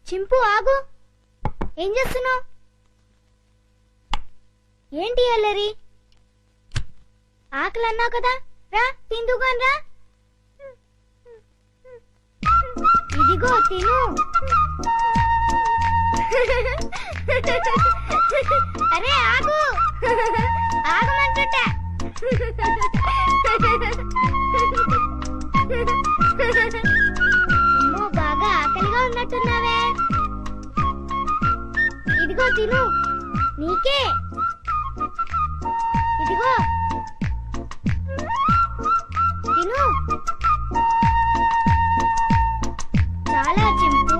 చింపు, ఆగు. ఏం చేస్తున్నావు? ఏంటి అల్లరి? ఆకలి అన్నావు కదా, రా తిందుగాని రా. ఇదిగో తిను. అరే ఆగు, ఆగమంటుంటా. బాగా ఆకలిగా ఉన్నట్టున్నావే. ఇదిగో తిను. నీకే ఇదిగో తిను. చాలా చింపు.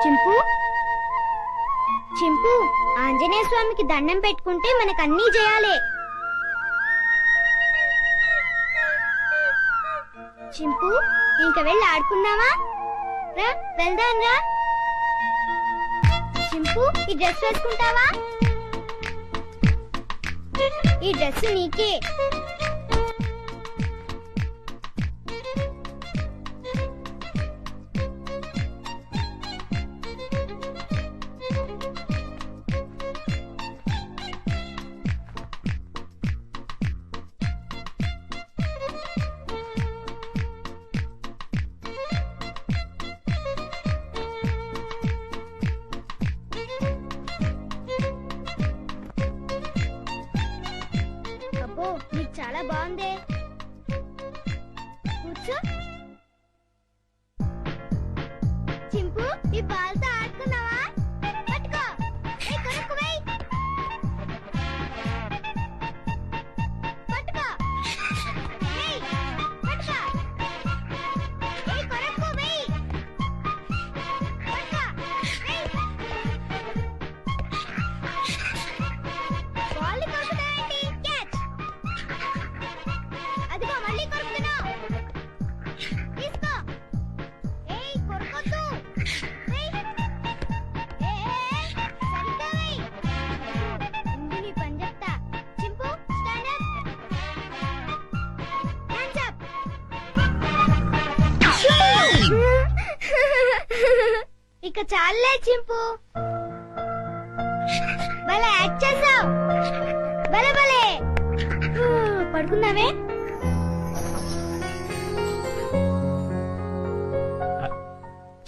చింపు చింపు ఆంజనేయ స్వామికి దండం పెట్టుకుంటే మనకు అన్నీ చేయాలి. చింపు ఇంక వెళ్ళి ఆడుకుందామా? రా వెళ్దాం రా. చింపు ఈ డ్రెస్ వేసుకుంటావా? ఈ డ్రెస్ నీకే. అబ్బో నీకు చాలా బాగుంది. కూర్చో. చింపు ఈ బాల్తో ఆడుకున్నావా? పట్టుకో. ఏయ్, కొరకు వెయ్. పట్టుకో. ఏయ్, పట్టుకో. ఏయ్, కొరకు వెయ్. పట్టుకో. ఏయ్. బాల్ కొరుకుతావేంటి? క్యాచ్. అదిగో మళ్ళీ కొరుకుతున్నావు. తీసుకో. ఏయ్, కొరకొద్దు. వెయ్. ఏయ్, సరిగ్గా వెయ్. ముందు నీ పని చెప్తా. చింపు స్టాండ్ అప్. Hands up. ఇక చాలే చింపు. భలే యాక్ట్ చేసావు. భలే భలే. పడుకుందామే.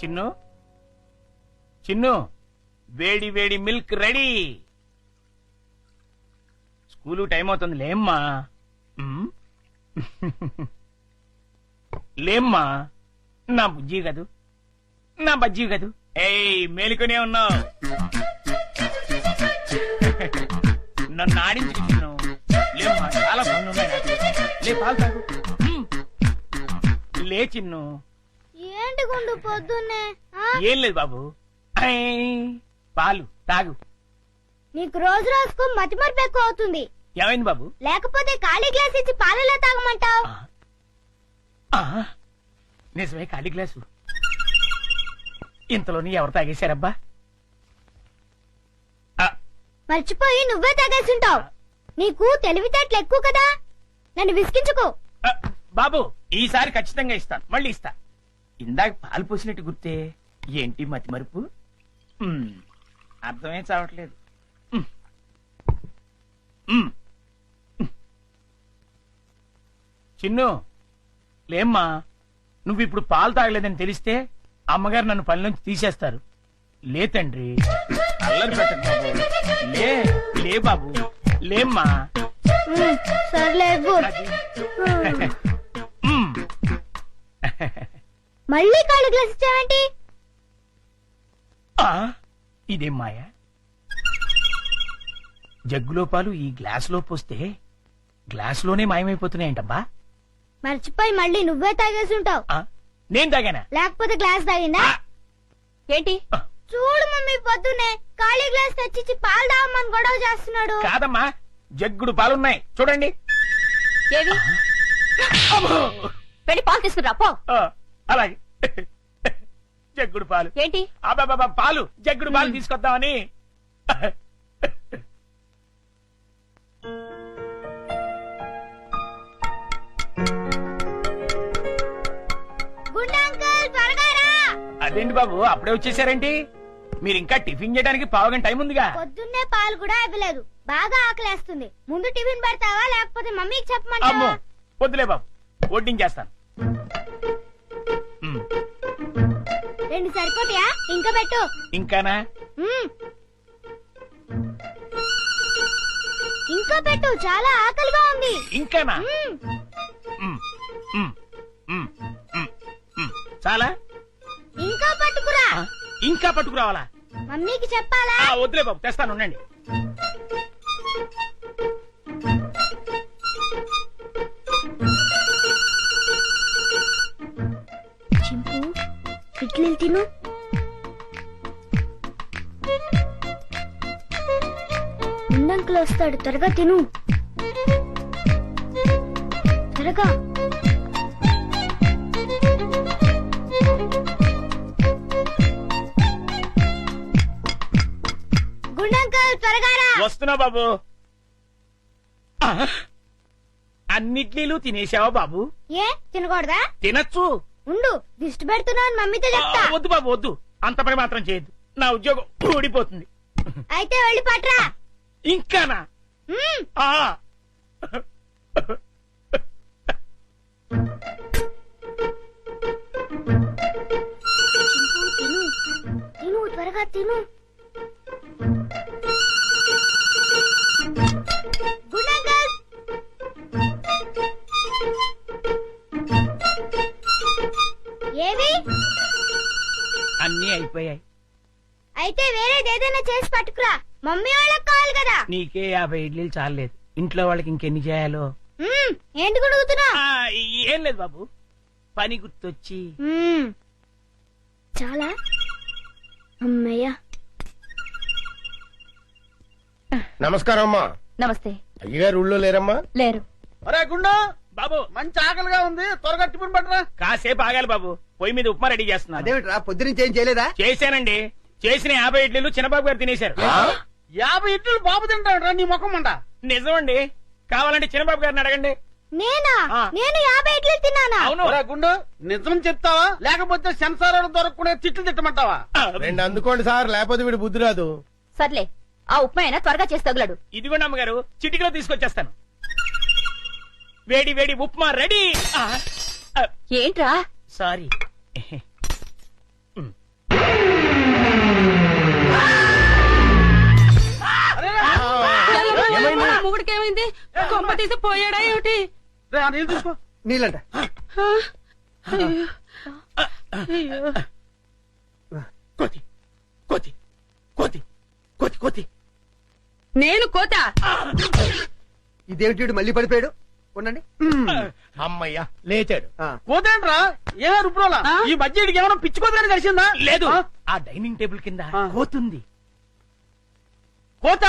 చిన్ను చిన్ను వేడి వేడి మిల్క్ రెడీ. స్కూలు టైం అవుతుంది లేమ్మా. ఉమ్. లేమ్మా నా బుజ్జి కదూ, నా బజ్జీ కదూ. ఏయ్ మేలుకునే ఉన్నావు. నన్ను ఆడించుకు చిన్ను. లేమ్మా చాలా పనులు ఉన్నాయి నాకు. లే పాలు తాగు. ఉమ్. లే చిన్ను. ఏంటి గుండు పొద్దున్నే? ఏం లేదు బాబు. ఐ, పాలు తాగు. నీకు రోజు రోజుకు మతిమరుపు ఎక్కువ అవుతుంది. ఏమైంది బాబు? లేకపోతే ఖాళీ గ్లాస్ ఇచ్చి పాలలో తాగమంటావు. నిజమే ఖాళీ గ్లాసు. ఇంతలోని ఎవరు తాగేశారబ్బా? మర్చిపోయి నువ్వే తాగేసుంటావు. నీకు తెలివితేటలు ఎక్కువ కదా, నన్ను విసిగించుకో. బాబు ఈసారి ఖచ్చితంగా ఇస్తాను, మళ్ళీ ఇస్తా. ఇందాక పాలు పోసినట్టు గుర్తే. ఏంటి మతి మరుపు? అర్థమే చావట్లేదు. చిన్ను లేమ్మా, నువ్వు ఇప్పుడు పాలు తాగలేదని తెలిస్తే అమ్మగారు నన్ను పని నుంచి తీసేస్తారు. లే తండ్రి, అల్లరి పెట్టకు బాబు. లే లే బాబు, లేమ్మా. సర్లే. మళ్ళీ ఖాళీ గ్లాస్ ఇచ్చావేంటి? ఇదేం మాయా? జగ్గులో పాలు ఈ గ్లాసులో పోస్తే గ్లాసులోనే మాయమైపోతున్నాయంటబ్బా. మర్చిపోయి మళ్ళీ నువ్వే తాగేసుంటావు. నేను తాగానా? లేకపోతే గ్లాస్ తాగిందా? ఏంటి? చూడు మమ్మీ, పొద్దున్నే ఖాళీ గ్లాస్ తెచ్చిచ్చి పాలు తాగమని గొడవ చేస్తున్నాడు. కాదమ్మా, జగ్గుడు పాలున్నాయి చూడండి. ఏవి? వెళ్ళి పాలు తీసుకురా పో. అలాగే. జగ్గుడు పాలు ఏంటి? అబ్బాబా పాలు, జగ్గుడు పాలు తీసుకొద్దామని. అదేంటి బాబు అప్పుడే వచ్చేసారేంటి? మీరు ఇంకా టిఫిన్ చేయడానికి పావుగంట టైం ఉందిగా. పొద్దున్నే పాలు కూడా ఇవ్వలేదు. బాగా ఆకలేస్తుంది. ముందు టిఫిన్ పెడతావా లేకపోతే మమ్మీకి చెప్పమంటావా? అమ్మో వద్దులే బాబు, వడ్డించేస్తాను. 2 సరిపోతాయి. సరిపోతాయా ఇంకా పెట్టు. ఇంకానా? మ్మ్. ఇంకా పెట్టు, చాలా ఆకలిగా ఉంది. ఇంకానా? మ్మ్. మ్, మ్, మ్, మ్, మ్. చాలా? ఇంకా పట్టుకురా. ఆ, ఇంకా పట్టుకురావాలా? మమ్మీకి చెప్పాలా? వద్దులే బాబు, తెస్తాను ఉండండి. చింపు, ఇడ్లీలు తిను. ముందంకులు వస్తాడు, త్వరగా తిను. త్వరగా. గుండంకుల్ త్వరగా రా. వస్తున్నా బాబు. అన్నిట్లీలు తినేసావా బాబు? ఏ తినకూడదా? తినచ్చు. ఉండు, దిష్టి పెడుతున్నావు మమ్మీతో చెప్తా. వద్దు బాబు వద్దు, అంత పని మాత్రం చేయొద్దు. నా ఉద్యోగం ఊడిపోతుంది. అయితే వెళ్ళి పట్రా. ఇంకానా? మ్మ్. ఆ. చింపు, తిను తిను, త్వరగా తిను. గుండంకుల్. ఏవి? అన్నీ అయిపోయాయి. అయితే వేరేది ఏదైనా చేసి పట్టుకురా, మమ్మీ వాళ్ళకి కావాలి కదా. నీకే 50 ఇడ్లీలు చాలేదు, ఇంట్లో వాళ్ళకి ఇంకెన్ని చేయాలో. మ్మ్. ఏంటి గుడుగుతున్నా? ఏం లేదు బాబు, పని గుర్తొచ్చి. చాలా అమ్మయ్యా. నమస్కారం అమ్మా. నమస్తే. అయ్యగారు ఊళ్ళో లేరమ్మా? లేరు. అరే గుండు, బాబు మంచి ఆకలిగా ఉంది, త్వరగా టిఫిన్ పట్టరా. కాసేపు ఆగాలి బాబు, పొయ్యి మీద ఉప్మా రెడీ చేస్తున్నా. అదేమిట్రా పొద్దునుంచి ఏం చేయలేదా? చేశానండి, చేసిన 50 ఇడ్లీలు చిన్నబాబు గారు తినేశారు. 50 ఇడ్లీలు బాబు తింటాడు నీ ముఖం అంట. నిజమండి, కావాలంటే చిన్నబాబు గారిని అడగండి. నేనా? నేను 50 ఇడ్లీలు తిన్నానా? అవును. ఒరే గుండు, నిజం చెప్తావా లేకపోతే సెన్సార్ దొరకకుండా తిట్లు తిట్టమంటావా? రెండు అందుకోండి సార్, లేకపోతే వీడు బుద్ధి రాదు. సర్లే, ఆ ఉప్మా అయినా త్వరగా చేసి తగులడు. ఇదిగోండి అమ్మగారు, చిటికలో తీసుకొచ్చేస్తాను. వేడి వేడి ఉప్మా రెడీ. ఏంట్రా? సారీ. మొగుడికి ఏమైంది? కొంప తీసి పోయాడా ఏమిటి? నీళ్ళు తీసుకో. నీళ్ళంట. కోతి కోతి కోతి కోతి కోతి. నేను కోత. ఇదేమిటి మళ్ళీ పడిపోయాడు? ఉండండి. అమ్మయ్యా లేచాడు. కోతేంట్రా? ఏమే రుబ్రోలా? ఈ బడ్జెట్కి ఏమైనా పిచ్చి కోతని తెలిసిందా? లేదు, ఆ డైనింగ్ టేబుల్ కింద కోతుంది. కోత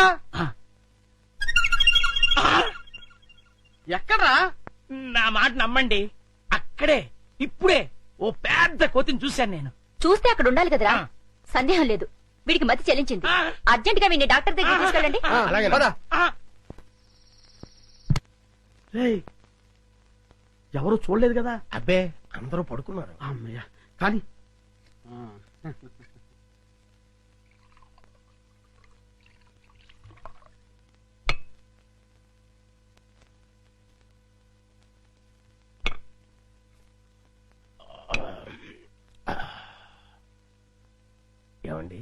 ఎక్కడ్రా? నా మాట నమ్మండి, అక్కడే ఇప్పుడే ఓ పెద్ద కోతిని చూశాను నేను. చూస్తే అక్కడ ఉండాలి కదరా. సందేహం లేదు, వీడికి మతి చెల్లించింది. అర్జెంట్ గా వీడిని డాక్టర్ దగ్గర తీసుకెళ్ళండి. అలాగే. ఎవరు చూడలేదు కదా? అబ్బే, అందరూ పడుకున్నారు. అమ్మయ్యా, కానీ ఏమండి,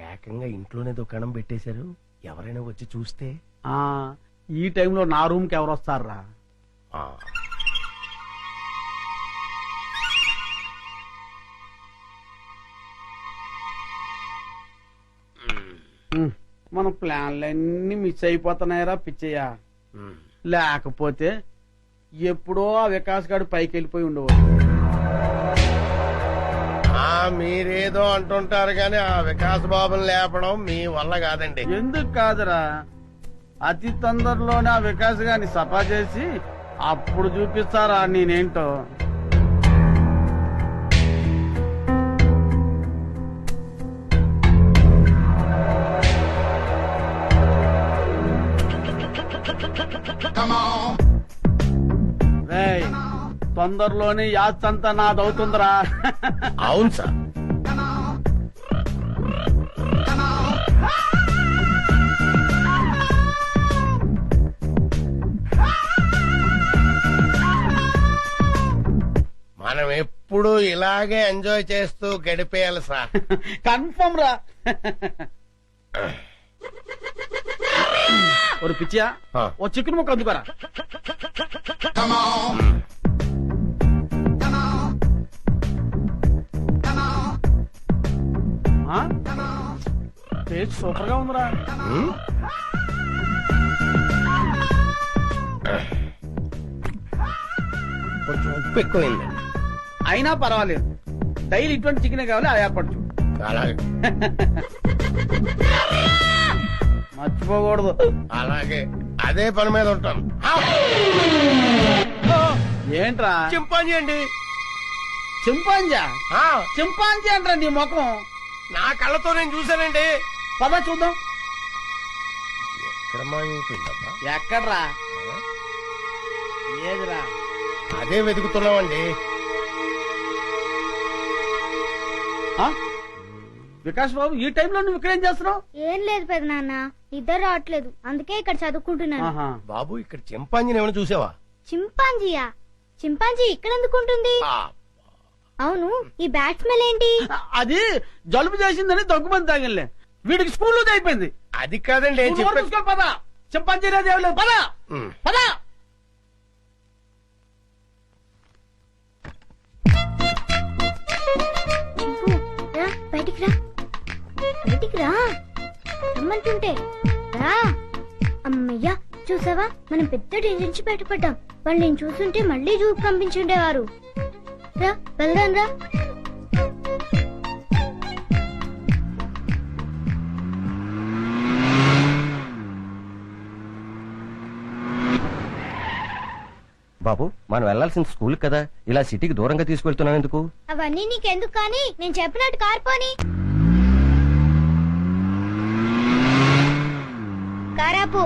ఏకంగా ఇంట్లోనే దుకాణం పెట్టేశారు. ఎవరైనా వచ్చి చూస్తే? ఈ టైంలో నా రూమ్ కి ఎవరు వస్తారా? మన ప్లాన్లన్నీ మిస్ అయిపోతున్నాయరా పిచ్చయ్యా. లేకపోతే ఎప్పుడో ఆ వికాస్ గారు పైకి వెళ్ళిపోయి ఉండేవాడు. మీరేదో అంటుంటారు కానీ ఆ వికాస్ బాబుని లేపడం మీ వల్ల కాదండి. ఎందుకు కాదురా, అతి తొందరలోనే ఆ వికాస్ గారిని సఫా చేసి అప్పుడు చూపిస్తారా నేనేంటో. తొందరలోనే యాత్రంతా నాదవుతుందిరా. అవును సార్. మనం ఎప్పుడు ఇలాగే ఎంజాయ్ చేస్తూ గడిపేయాలి సార్. కన్ఫర్మ్ రా. ఒక పిచ్చియా ఓ చికెన్ ముక్క అందుకోరా. టేస్ట్ సూపర్ గా ఉందిరా. కొంచెం ఉప్పు ఎక్కువైంది. అయినా పర్వాలేదు, డైలీ ఇటువంటి చికెన్ కావాలి, అది ఏర్పాటు చూడు. అలాగే మర్చిపోకూడదు. అలాగే అదే పని మీద ఉంటాను. ఏంట్రా? చింపాంజీ అండి. చింపాంజా? చింపాంజీ అంటారా నీ ముఖం? నా కళ్ళతో నేను చూశానండి. పద చూద్దాం. ఎక్కడ మాయమైపోయిందబ్బా? ఎక్కడ్రా? ఏదిరా? అదే వెతుకుతున్నామండి. వికాస్ బాబు, ఈ టైంలో నువ్వు ఇక్కడేం చేస్తున్నావు? ఏం లేదు పెద్ద నాన్న, ఇద్దరు రావట్లేదు, అందుకే ఇక్కడ చదువుకుంటున్నాను. బాబు, ఇక్కడ చింపాంజీని ఏమైనా చూసావా? చింపాంజీయా? చింపాంజీ ఇక్కడ ఎందుకుంటుంది? అవును, ఈ బ్యాట్ స్మెల్ ఏంటి? అది జలుబు చేసిందని దగ్గుమంది తాగిలే, వీడికి స్కూల్లో అయిపోయింది. అది కాదండి. పద, చింపాంజీ లేదు, పద పద. బయటికి రా, బయటికి రా రమ్మంటుంటే రా. అమ్మయ్యా, చూసావా, మనం పెద్ద డేంజర్ నుంచి బయటపడ్డాం. వాళ్ళు నేను చూస్తుంటే మళ్ళీ జూకు పంపించుండేవారు. రా వెళ్దాం రా. బాబు, మనం వెళ్లాల్సిన స్కూల్ కదా, ఇలా సిటీకి దూరంగా తీసుకెళ్తున్నాను ఎందుకు? అవన్నీ నీకెందుకు కానీ, నేను చెప్పినట్టు కార్పోని. కారాపు.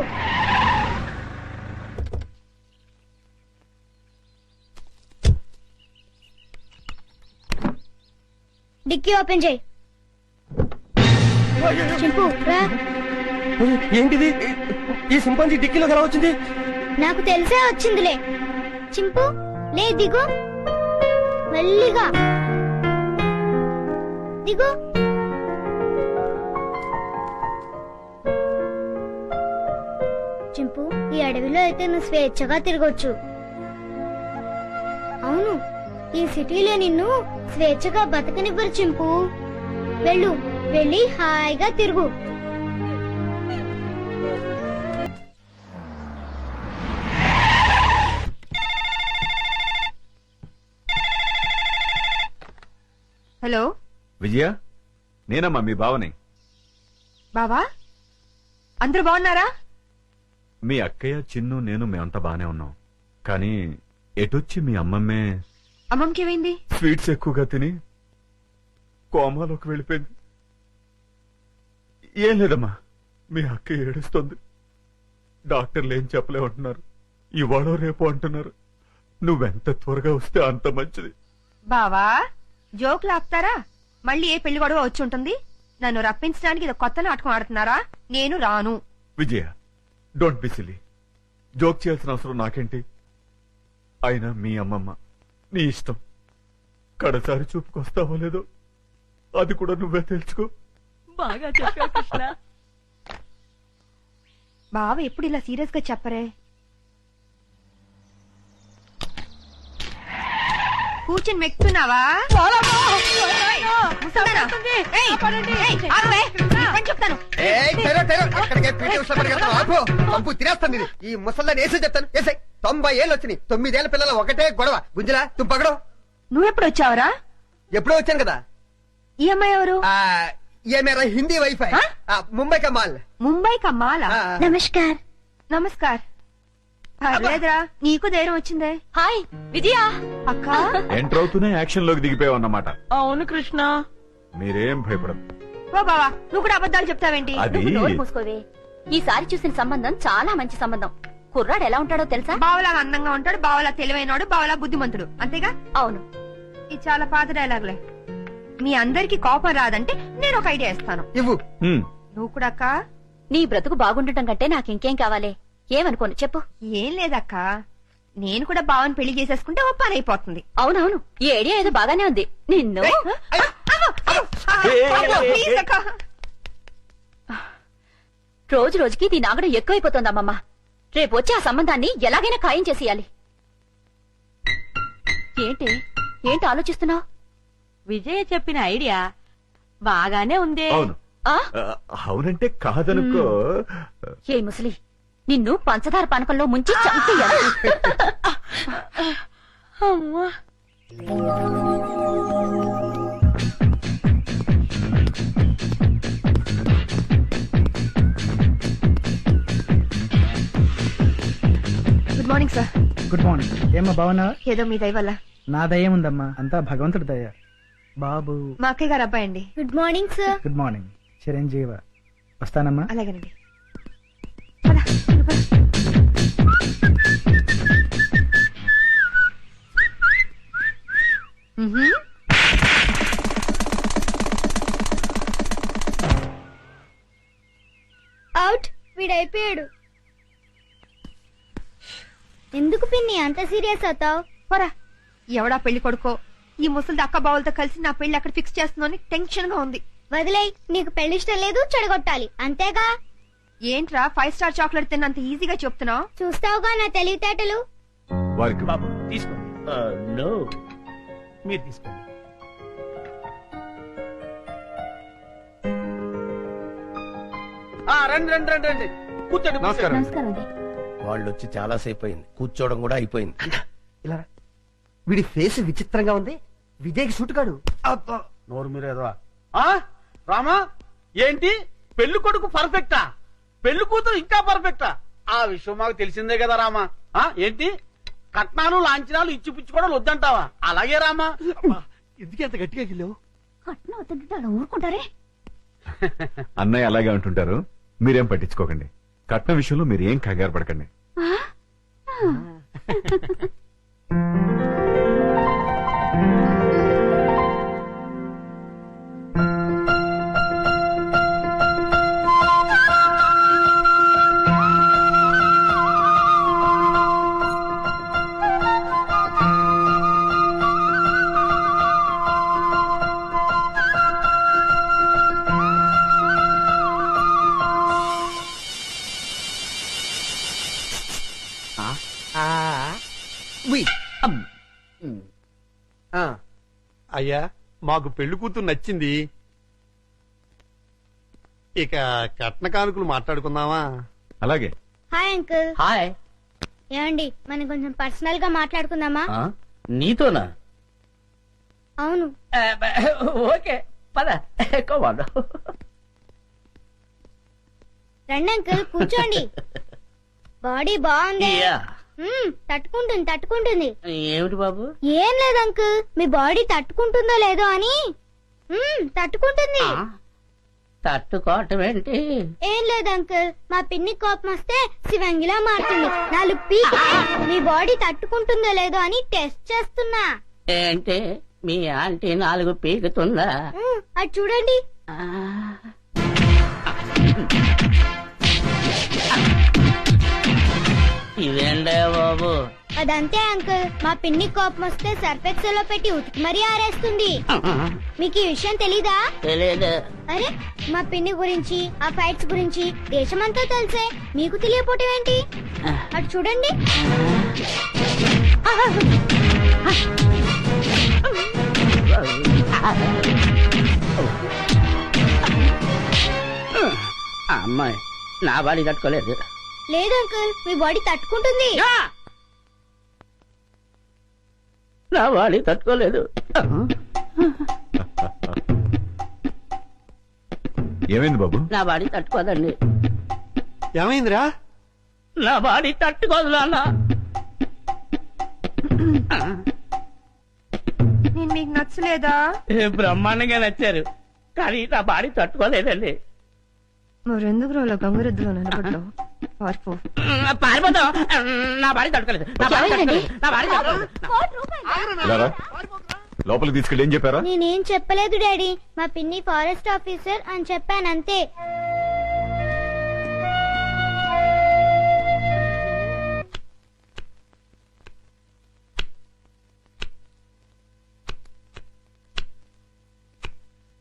డిక్కీ ఓపెన్ చేయి. చింపు రా. ఏంటిది? ఈ సింపాంజీ డిక్కీలోకి ఎలా వచ్చింది? నాకు తెలిసే వచ్చిందిలే. చింపు లే, దిగు, మెల్లిగా దిగు. చింపు, ఈ అడవిలో అయితే నువ్వు స్వేచ్ఛగా తిరగొచ్చు. అవును, ఈ సిటీలో నిన్ను స్వేచ్ఛగా బతకనివ్వరు చింపు. వెళ్ళు, వెళ్ళి హాయిగా తిరుగు. హలో విజయ, నేనమ్మా మీ బావని. బావా, అందరూ బాగున్నారా? మీ అక్కయ్య, చిన్ను, నేను మేమంతా బానే ఉన్నాం. కానీ ఎటొచ్చి మీ అమ్మమ్మే అమ్మమ్మకి ఏమైంది? స్వీట్స్ ఎక్కువగా తిని కోమాలోకి వెళ్ళిపోయింది. ఏం లేదమ్మా, మీ అక్క ఏడుస్తుంది. డాక్టర్లు ఏం చెప్పలేమంటున్నారు. ఇవాళ రేపు అంటున్నారు. నువ్వెంత త్వరగా వస్తే అంత మంచిది. బావా, జోకులు ఆపుతారా? మళ్ళీ ఏ పెళ్లి గొడవ వచ్చి ఉంటుంది. నన్ను రప్పించడానికి ఇది కొత్త నాటకం ఆడుతున్నారా? నేను రాను. విజయ, డోంట్ బి సిల్లీ. జోక్ చేయాల్సిన అవసరం నాకేంటి? అయినా మీ అమ్మమ్మ, నీ ఇష్టం. కడసారి చూపుకొస్తావో లేదో అది కూడా నువ్వే తెలుసుకో. బాగా చెప్పావు కృష్ణ. బావ ఎప్పుడు ఇలా సీరియస్ గా చెప్పరే. కూర్చొని మెక్కుతున్నావా? చెప్తాను. తినేస్తాను. ఈ ముసల్దాన్ని వేసే చెప్తాను. వేసే 90 ఏళ్ళు వచ్చినాయి. 9 ఏళ్ల పిల్లల ఒకటే గొడవ. గుంజలా తుంపగడం. నువ్వెప్పుడు వచ్చావరా? ఎప్పుడో వచ్చాను కదా. ఈ అమ్మాయి ఎవరు? ये मेरा हिंदी वाइफाई, मुंबई का माल. ముంబై కా మాలా? నమస్కార్. నమస్కార్. పర్లేదురా, నీకు ధైర్యం వచ్చిందే. హాయ్ విజయ. అక్క, ఎంటర్ అవుతూనే యాక్షన్ లోకి దిగిపోయావన్నమాట. అవును కృష్ణ. మీరేం భయపడదు. ఓ బావా, నువ్వు కూడా అబద్ధాలు చెప్తావేంటి? అది నోరు మూసుకోవే. ఈసారి చూసిన సంబంధం చాలా మంచి సంబంధం. కుర్రాడు ఎలా ఉంటాడో తెలుసా? బావలా అందంగా ఉంటాడు, బావలా తెలివైనడు, బావలా బుద్ధిమంతుడు. అంతేగా? అవును. ఇది చాలా పాత డైలాగులే. మీ అందరికి కోపం రాదంటే నేను ఒక ఐడియా ఇస్తాను. ఇవ్వు. నువ్వు కూడా అక్క. నీ బ్రతుకు బాగుండటం కంటే నాకింకేం కావాలి? ఏమనుకోను చెప్పు. ఏం లేదక్క, నేను కూడా బావని పెళ్లి చేసేసుకుంటే ఓ పని అయిపోతుంది. అవునవును, ఈ ఐడియా ఏదో బాగానే ఉంది. నిన్ను ప్లీజ్ అక్క. రోజు రోజుకి దీని ఆగడం ఎక్కువైపోతుంది అమ్మమ్మ. రేపు వచ్చి ఆ సంబంధాన్ని ఎలాగైనా ఖాయం చేసేయాలి. ఏంటి ఆలోచిస్తున్నావు? విజయ చెప్పిన ఐడియా బాగానే ఉందే. అవును అవునంటే కాదనుకో. ఏ ముసలి, నిన్ను పంచదార పానకంలో ముంచి చంపేయాలి. అమ్మా good morning sir. Good morning. ఏమ్మా బాగున్నావా? ఏదో మీ దయ వల్ల. నా దయ ఉందమ్మా, అంతా భగవంతుడి దయ. బాబు మా అక్కయ్య గారు అబ్బాయి అండి. Good morning sir. Good morning. చిరంజీవ. వస్తానమ్మా. అలాగేనండి. అవుట్. వీడైపోయాడు. ఎందుకు పిన్ని అంత సీరియస్ అవుతావు? పోరా. ఎవడా పెళ్లి కొడుకో ఈ ముసలి అక్క బావులతో కలిసి నా పెళ్లి అక్కడ ఫిక్స్ చేస్తుందని టెన్షన్ గా ఉంది. వదిలేయ్, నీకు పెళ్లి ఇష్టం లేదు, చెడగొట్టాలి అంతేగా. ఏంట్రా 5 స్టార్ చాక్లెట్ తిన్నంత ఈజీగా చెప్తున్నావు? చూస్తావుగా నా తెలివితేటలు. బాబు తీసుకోండి. నో, మీరు తీసుకోండి. రండి రండి రండి రండి, కూర్చోండి. నమస్కారం. నమస్కారం. వాళ్ళు వచ్చి చాలా సేపు అయింది, కూర్చోవడం కూడా అయిపోయింది. ఇలా రా. వీడి ఫేస్ విచిత్రంగా ఉంది. విజయ్కి సూట్ కాడు. నోరు మీరేదో. రామా, ఏంటి పెళ్లి కొడుకు పర్ఫెక్టా? పెళ్లి కూతురు ఇంకా పర్ఫెక్టా? ఆ విషయం మాకు తెలిసిందే కదా రామా. ఏంటి కట్నాలు లాంఛనాలు ఇచ్చి పుచ్చుకోవడం వద్దంటావా? అలాగే రామా. ఎందుకు ఎంత గట్టిగా గిల్లావు? కట్నం వద్దంటే అలా ఊరుకుంటారే. అన్నయ్య అలాగే అంటుంటారు, మీరేం పట్టించుకోకండి. కట్న విషయంలో మీరు ఏం కంగారు పడకండి. అయ్యా, మాకు పెళ్లి కూతురు నచ్చింది. ఇక కట్న కానుకలు మాట్లాడుకుందామా? అలాగే. Hi uncle. హాయ్. ఏమండి, మనం కొంచెం పర్సనల్ గా మాట్లాడుకుందామా? నీతోనా? అవును. ఓకే పద. రండి అంకుల్, కూర్చోండి. బాడీ బాగుంది. తట్టుకుంటుంది తట్టుకుంటుంది. ఏమిటి బాబు? ఏం లేదు అంకుల్, మీ బాడీ తట్టుకుంటుందో లేదో అని. తట్టుకుంటుంది. తట్టుకోవటం ఏంటి? ఏం లేదు అంకుల్, మా పిన్ని కోపం వస్తే శివంగిలా మారుతుంది. 4 పీకి మీ బాడీ తట్టుకుంటుందో లేదో అని టెస్ట్ చేస్తున్నా. ఏంటి మీ ఆంటీ 4 పీకుతుందా? అది చూడండి. ఇదేంటే బాబు? అదంతే అంకుల్, మా పిన్ని కోపం వస్తే సర్ఫెక్సల్ లో పెట్టి ఉతికి మరీ ఆరేస్తుంది. మీకు ఈ విషయం తెలీదా? తెలీదు. అరే, మా పిన్ని గురించి ఆ ఫైట్స్ గురించి దేశమంతా తెలిసే మీకు తెలియపోవటం ఏంటి? అటు చూడండి. అమ్మాయి నా బాడీ తట్టుకోలేదు. లేదు అంకుల్, మీ బాడీ తట్టుకుంటుంది. నా బాడీ తట్టుకోలేదు. ఏమైంది బాబు? నా బాడీ తట్టుకోదండి. ఏమైందిరా? నా బాడీ తట్టుకోదు నాన్న. నేను మీకు నచ్చలేదా? బ్రహ్మాండంగా నచ్చారు, కానీ నా బాడీ తట్టుకోలేదండి. మరెందుకు రోజులో గంగురెద్దులో నిలబడ్డావు? పారిపోతావు. నా బాడీ తట్టుకోలేదు. నా బాడీ తట్టుకోలేదు. నా బాడీ తట్టుకోలేదు. ఇలా రా. లోపలికి తీసుకెళ్ళి ఏం చెప్పారా? నేనేం చెప్పలేదు డాడీ, మా పిన్ని ఫారెస్ట్ ఆఫీసర్ అని చెప్పానంతే.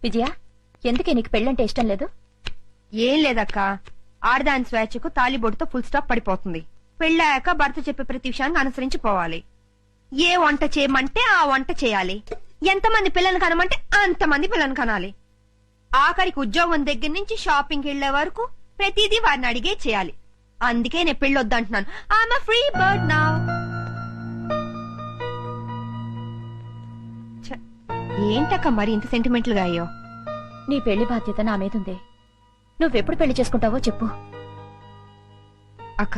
విజయ, ఎందుకే నీకు పెళ్ళంటే ఇష్టం లేదు? ఏం లేదక్క, ఆడదాని స్వేచ్ఛకు తాలిబొట్టుతో ఫుల్ స్టాప్ పడిపోతుంది. పెళ్ళాక భర్త చెప్పే ప్రతి విషయాన్ని అనుసరించి పోవాలి. ఏ వంట చేయమంటే ఆ వంట చేయాలి. ఎంతమంది పిల్లల్ని కనమంటే అంతమంది పిల్లల్ని కనాలి. ఆఖరికి ఉద్యోగం దగ్గర నుంచి షాపింగ్కి వెళ్లే వరకు ప్రతిదీ వారిని అడిగే చేయాలి. అందుకే నేను పెళ్లి వద్దంటున్నాను. I'm a free bird now. ఏంటక్క మరి ఇంత సెంటిమెంటల్ గా అయ్యో? నీ పెళ్లి బాధ్యత నా మీదుంది. నువ్వెప్పుడు పెళ్లి చేసుకుంటావో చెప్పు. అక్క,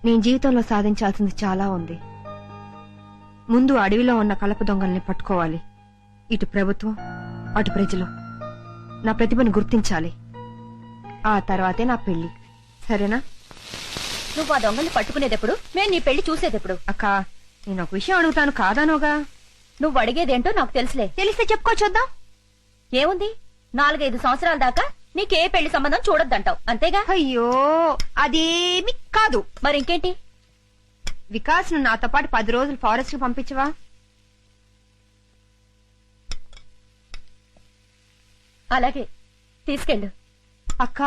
నేను జీవితంలో సాధించాల్సింది చాలా ఉంది. ముందు అడవిలో ఉన్న కలప దొంగల్ని పట్టుకోవాలి. ఇటు ప్రభుత్వం, అటు ప్రజలు నా ప్రతిభను గుర్తించాలి. ఆ తర్వాతే నా పెళ్లి. సరేనా? నువ్వు ఆ దొంగల్ని పట్టుకునేదెప్పుడు, మేము నీ పెళ్లి చూసేదెప్పుడు? అక్క, నేను ఒక విషయం అడుగుతాను, కాదానోగా? నువ్వు అడిగేదేంటో నాకు తెలుసులే. తెలిస్తే చెప్పుకో చూద్దాం. ఏముంది, 4-5 సంవత్సరాల దాకా నీకే పెళ్లి సంబంధం చూడొద్దంటావు, అంతేగా? అయ్యో, అదేమి కాదు. మరి ఇంకేంటి? వికాస్ ను నాతో పాటు 10 రోజులు ఫారెస్ట్ కి పంపించవా? అలాగే, తీసుకెళ్ళు. అక్క,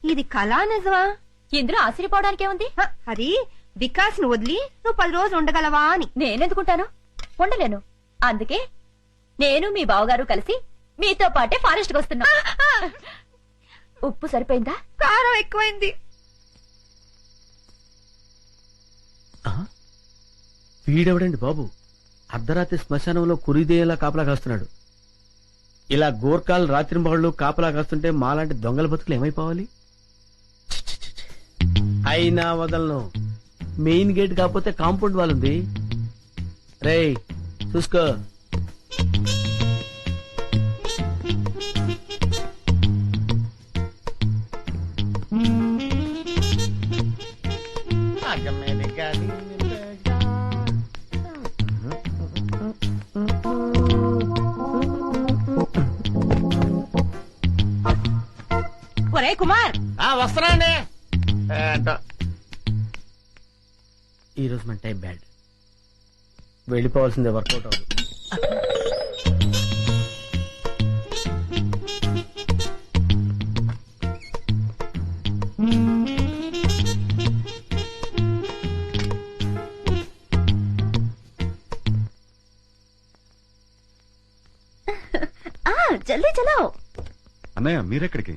ఇది కళా నిజమా? ఇందులో ఆశ్చర్యపోవడానికేముంది? అది వికాస్ ను వదిలి నువ్వు 10 రోజులు ఉండగలవా అని. నేనెందుకుంటాను? ఉండలేను. అందుకే నేను మీ బావగారు కలిసి మీతో పాటే ఫారెస్ట్ కి వస్తున్నా. ఉప్పు సరిపోయిందా? కారం ఎక్కువైంది. వీడెవడండి బాబు, అర్ధరాత్రి శ్మశానంలో కురిదేలా కాపలా కాస్తున్నాడు. ఇలా గోర్ఖాలు రాత్రింబహళ్ళు కాపలా కాస్తుంటే మాలాంటి దొంగల బతుకులు ఏమైపోవాలి? అయినా వదలను. మెయిన్ గేట్ కాకపోతే కాంపౌండ్ వాళ్ళుంది. రేయ్ చూసుకో. ఒరే కుమార్, వస్తున్నాండి. ఈ రోజు మన టైం బ్యాడ్. వెళ్ళిపోవాల్సిందే, వర్కౌట్ అవ్వదు. జల్దీ చలో. అన్నయ్య మీరెక్కడికి?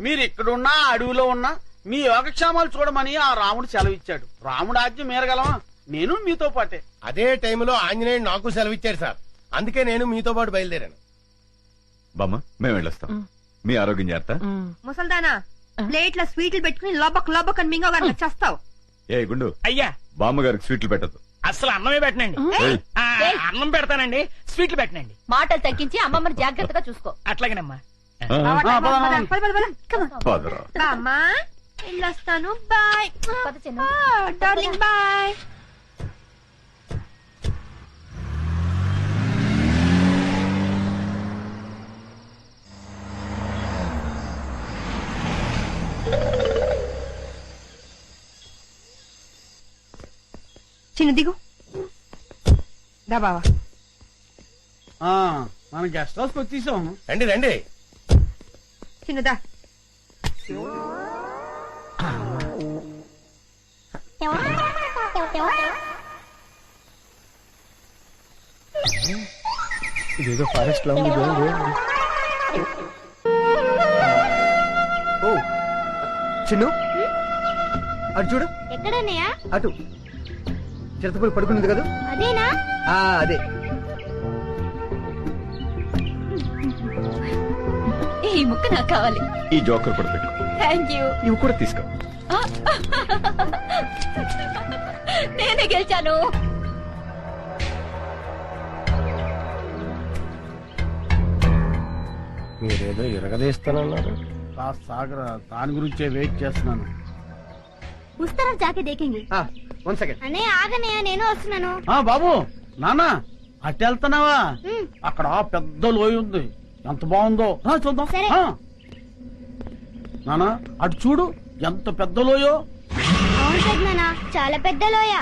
మీరు ఇక్కడున్నా అడవిలో ఉన్నా మీ యోగక్షేమాలు చూడమని ఆ రాముడు సెలవిచ్చాడు. రాముడు ఆజ్ఞ మేరగలమా? నేను మీతో పాటే. అదే టైంలో ఆంజనేయుడు నాకు సెలవిచ్చాడు సార్. అందుకే నేను మీతో పాటు బయలుదేరాను. బామ్మ, మేము వెళ్ళొస్తాం. మీ ఆరోగ్యం జాగ్రత్త. ముసల్దానా, ప్లేట్ల స్వీట్లు పెట్టుకుని లోబక్ లోబక్ అని మింగోగా చేస్తావు. ఏ గుండు, అయ్యా బామ్మగారికి స్వీట్లు పెట్టద్దు. అసలు అన్నమే పెట్టనండి. అన్నం పెడతానండి, స్వీట్లు పెట్టనండి. మాటలు తగ్గించి అమ్మమ్మని జాగ్రత్తగా చూసుకో. అట్లాగేనమ్మా. అమ్మా, వెళ్ళొస్తాను. బాయ్ చిన్న డార్లింగ్, బాయ్. చిన్న దిగు. దా బావా. మనం గెస్ట్ హౌస్ వచ్చేసాము. రండి రండి. చిన్నదా. ఇదేదో ఫారెస్ట్ లో ఉంది. ఓ చిన్ను, అటు చూడు. ఎక్కడన్నయ్యా? అటు చిరతపూడి పడుకున్నది కదా, అదేనా? అదే. ఈ ముక్క నాకు కావాలి. ఈ జోకర్ కూడా పెట్టు. Thank you. ఇవి కూడా తీసుకో. నేనే గెలిచాను. మీరేదో ఇరగదీస్తానన్నారు. సాగరా, దాని గురించే వెయిట్ చేస్తున్నాను. ఉస్తారా జాకే దేకేంగి. 1 సెకండ్. అన్నయ్య ఆగన్నయ్య, నేను వస్తున్నాను. బాబు, నాన్న అటు వెళ్తున్నావా? అక్కడ పెద్ద లోయ ఉంది, ఎంత బాగుందో. చూద్దాం. నానా అటు చూడు, ఎంత పెద్ద లోయో. అవును పెద్దనాన్న, చాలా పెద్ద లోయ.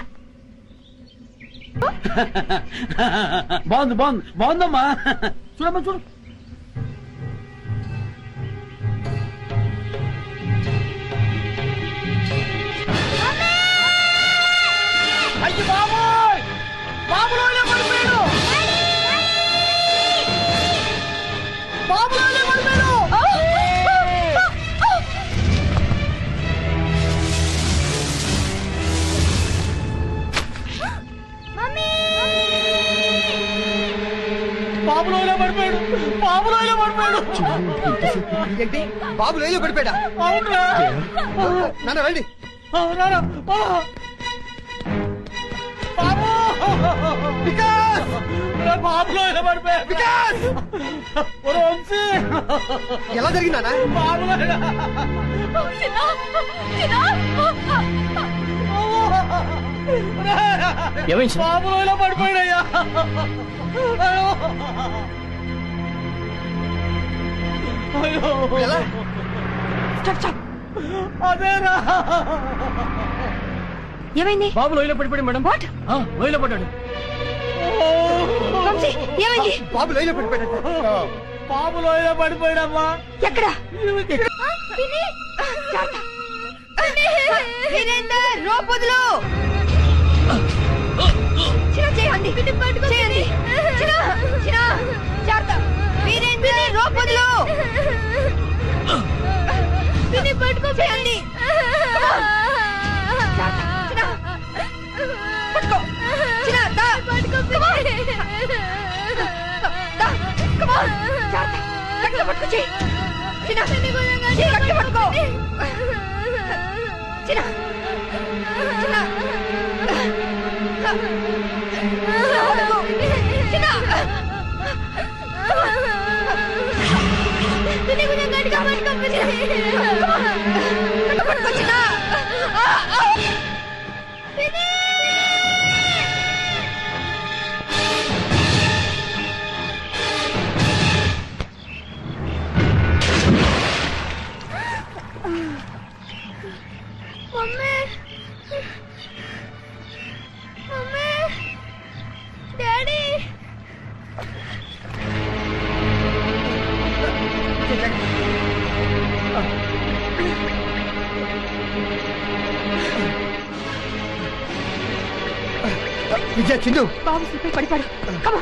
బాగుంది బాగుంది బాగుందమ్మా. చూడమ్మా చూడు. బాబులో పడిపోయాడు, బాబులో పడిపోయాడు. ఏంటి బాబు లోయలో పడిపోయాడా? అవునరా నాన్న రండి. బాబు వికాస్ బాబులో పడిపోయాడు. వికాస్ ఎలా జరిగిందా? బాబులో బాబులో పడిపోయాడయ్యా. ఎలా? అదేరా ఏమైంది? బాబు లోయలో పడిపోయాడు మేడం. వాట్? లోయలో పడ్డాడు. ఏమైంది? బాబు లోయలో పడిపోయాడు. బాబు లోయలో పడిపోయాడమ్మా. ఎక్కడ? వీరేందర్ రోపుదులు చేయండి చేయండి. వీరేందర్ రోపుదులు పట్టుకో చేయండి. పట్టుకో పట్టుకో చేయి. పట్టుకో విజయ్ చిందు బాబు స్లిప్ అయి పడిపాడు. కమా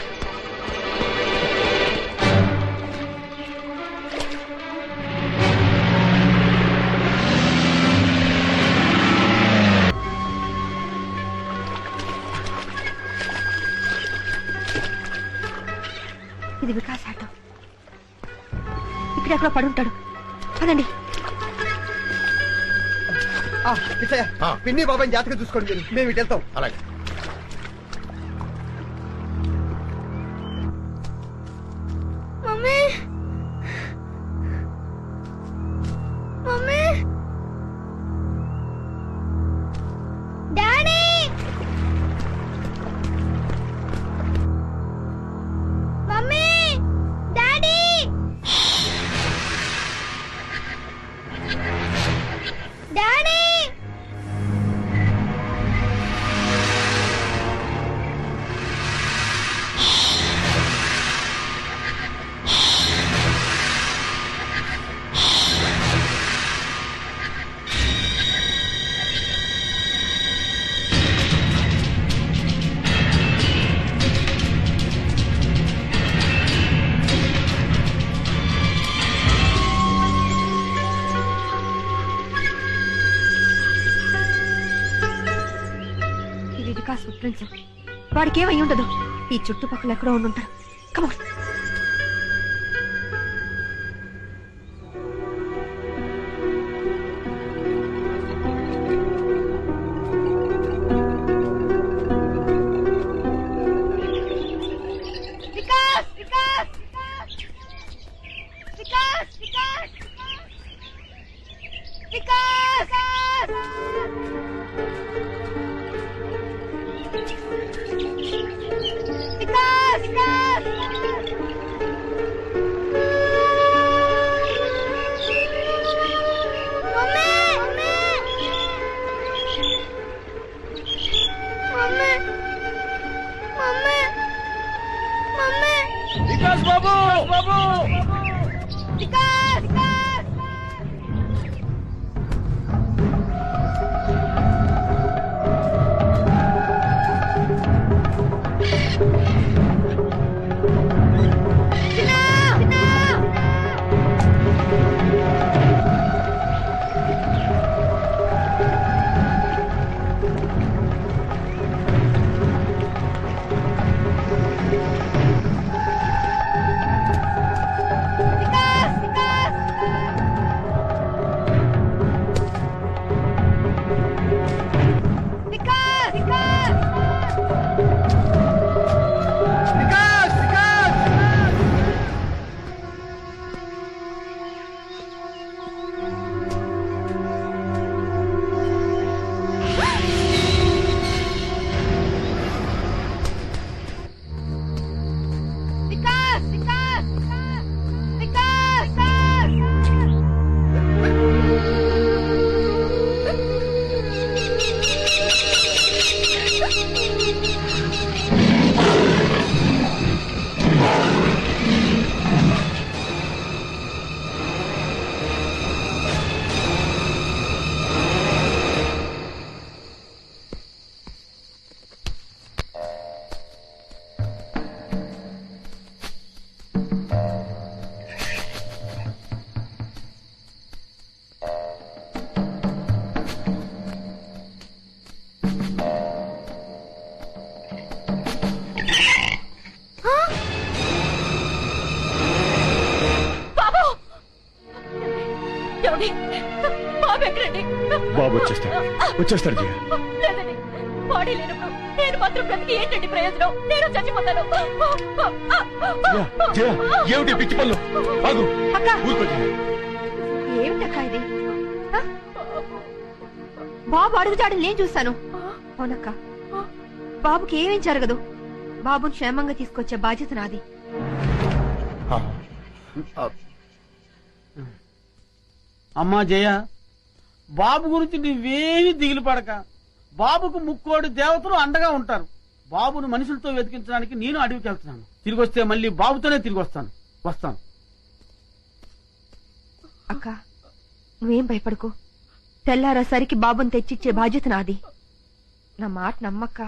ఇది వికాస్ ఆటో. ఇక్కడ ఎక్కడో పడుంటాడు. పదండి. విజయ్ పిన్ని బాబాయ్ జాతకం చూసుకోండి. మేము ఇటు వెళ్తాం. అలాగే. Mummy mummy daddy mummy daddy daddy ఇది వికాస్ ఫుట్ ప్రింట్స్. వాడికి ఏమై ఉండదు. ఈ చుట్టుపక్కల ఎక్కడో ఉండుంటాడు. Come on. Vikas Vikas Vikas Vikas Vikas Vikas Vikas mummy mummy mummy mummy Vikas బాబు బాబు వికాస్ వికాస్ బాబు వచ్చేస్తాడు జయ. లేదండి, బాడీ లేనప్పుడు నేను మాత్రం బ్రతికి ఏంటండి ప్రయోజనం? నేను చచ్చిపోతాను. జయ, ఏమిటి పిచ్చి పనులు? ఆగు, ఊరుకో జయ. ఏమిటక్క ఇది? ఆ? బాబు అడుగుజాడని నేను చూస్తాను. అవునక్క, బాబుకి ఏమేం జరగదు. బాబుని క్షేమంగా తీసుకొచ్చే బాధ్యత నాది. అమ్మా జయ, బాబు గురించి నువ్వేమీ దిగులు పడక. బాబుకు ముక్కోడి దేవతలు అండగా ఉంటారు. బాబును మనుషులతో వెతికించడానికి నేను అడవికి వెళ్తున్నాను. తిరిగి వస్తే మళ్ళీ బాబుతోనే తిరిగి వస్తాను. అక్క, నువ్వేం భయపడకు. తెల్లారేసరికి బాబుని తెచ్చిచ్చే బాధ్యత నాది. నా మాట నమ్మక్క.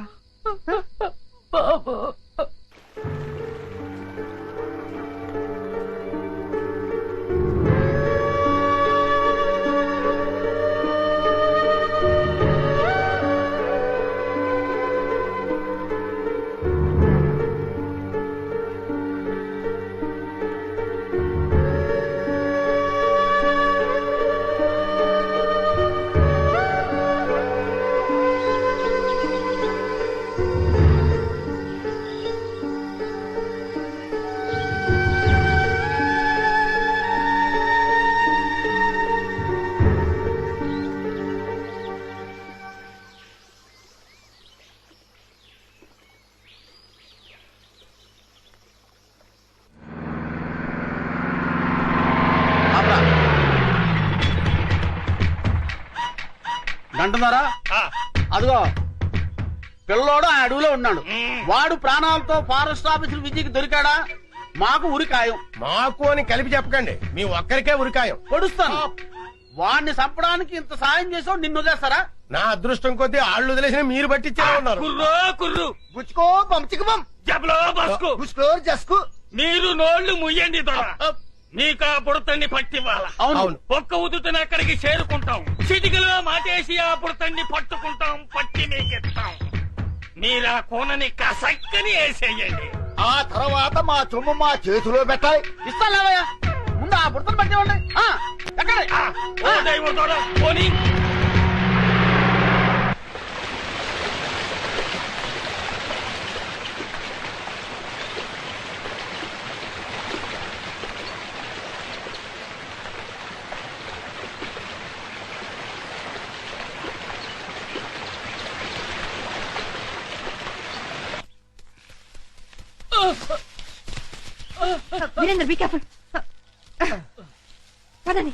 అంటున్నారా? అదిగో పిల్లోడు ఆ అడవిలో ఉన్నాడు. వాడు ప్రాణాలతో ఫారెస్ట్ ఆఫీసులు విజయ్కి దొరికాడా? మాకు ఉరికాయం. మాకు అని కలిపి చెప్పకండి, మీ ఒక్కరికే ఉరికాయం. పొడుస్తాను. వాడిని చంపడానికి ఇంత సాయం చేసావు, నిన్ను వదిలేస్తారా? నా అదృష్టం కొద్దీ ఆళ్ళు వదిలేసిన మీరు పట్టించేలా ఉన్నారు. కుర్రు గుచ్చుకో పంచికమం జబలో బస్కు గుచ్చుకో జస్కు. మీరు నోళ్లు ముయ్యండి దొర. నీకా బుడతన్ని పట్టివ్వాల. అవును. ఒక్క ఉదుటన అక్కడికి చేరుకుంటాం. చిటికలో మాటేసి ఆ బుడతన్ని పట్టుకుంటాం, పట్టి మీకెత్తాం. మీరా కోనని కసక్కని వేసేయండి. ఆ తర్వాత మా సొమ్ము మా చేతిలో పెట్టాలి. ఇస్తాలేవయ్యా, ముందు ఆ బుడతను పట్టివ్వండి. ఓ దైవం దొర పోనీ. Virendra, be careful. పదండి.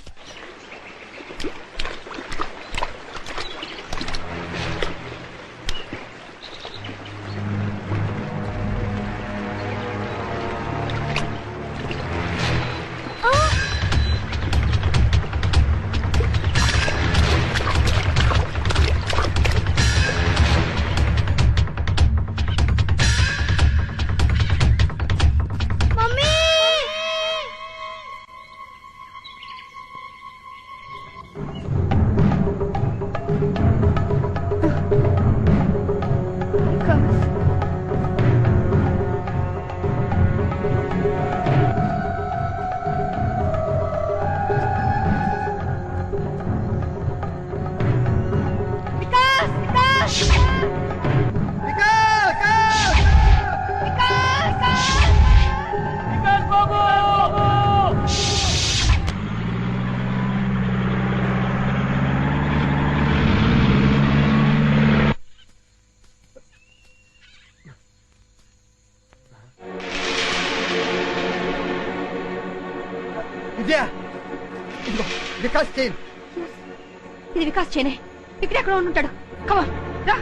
విజయ, ఇదిగో వికాస్ చైన్. ఇది వికాస్ చేనే. ఇక్కడెక్కడ ఉంటాడు. కమా రా.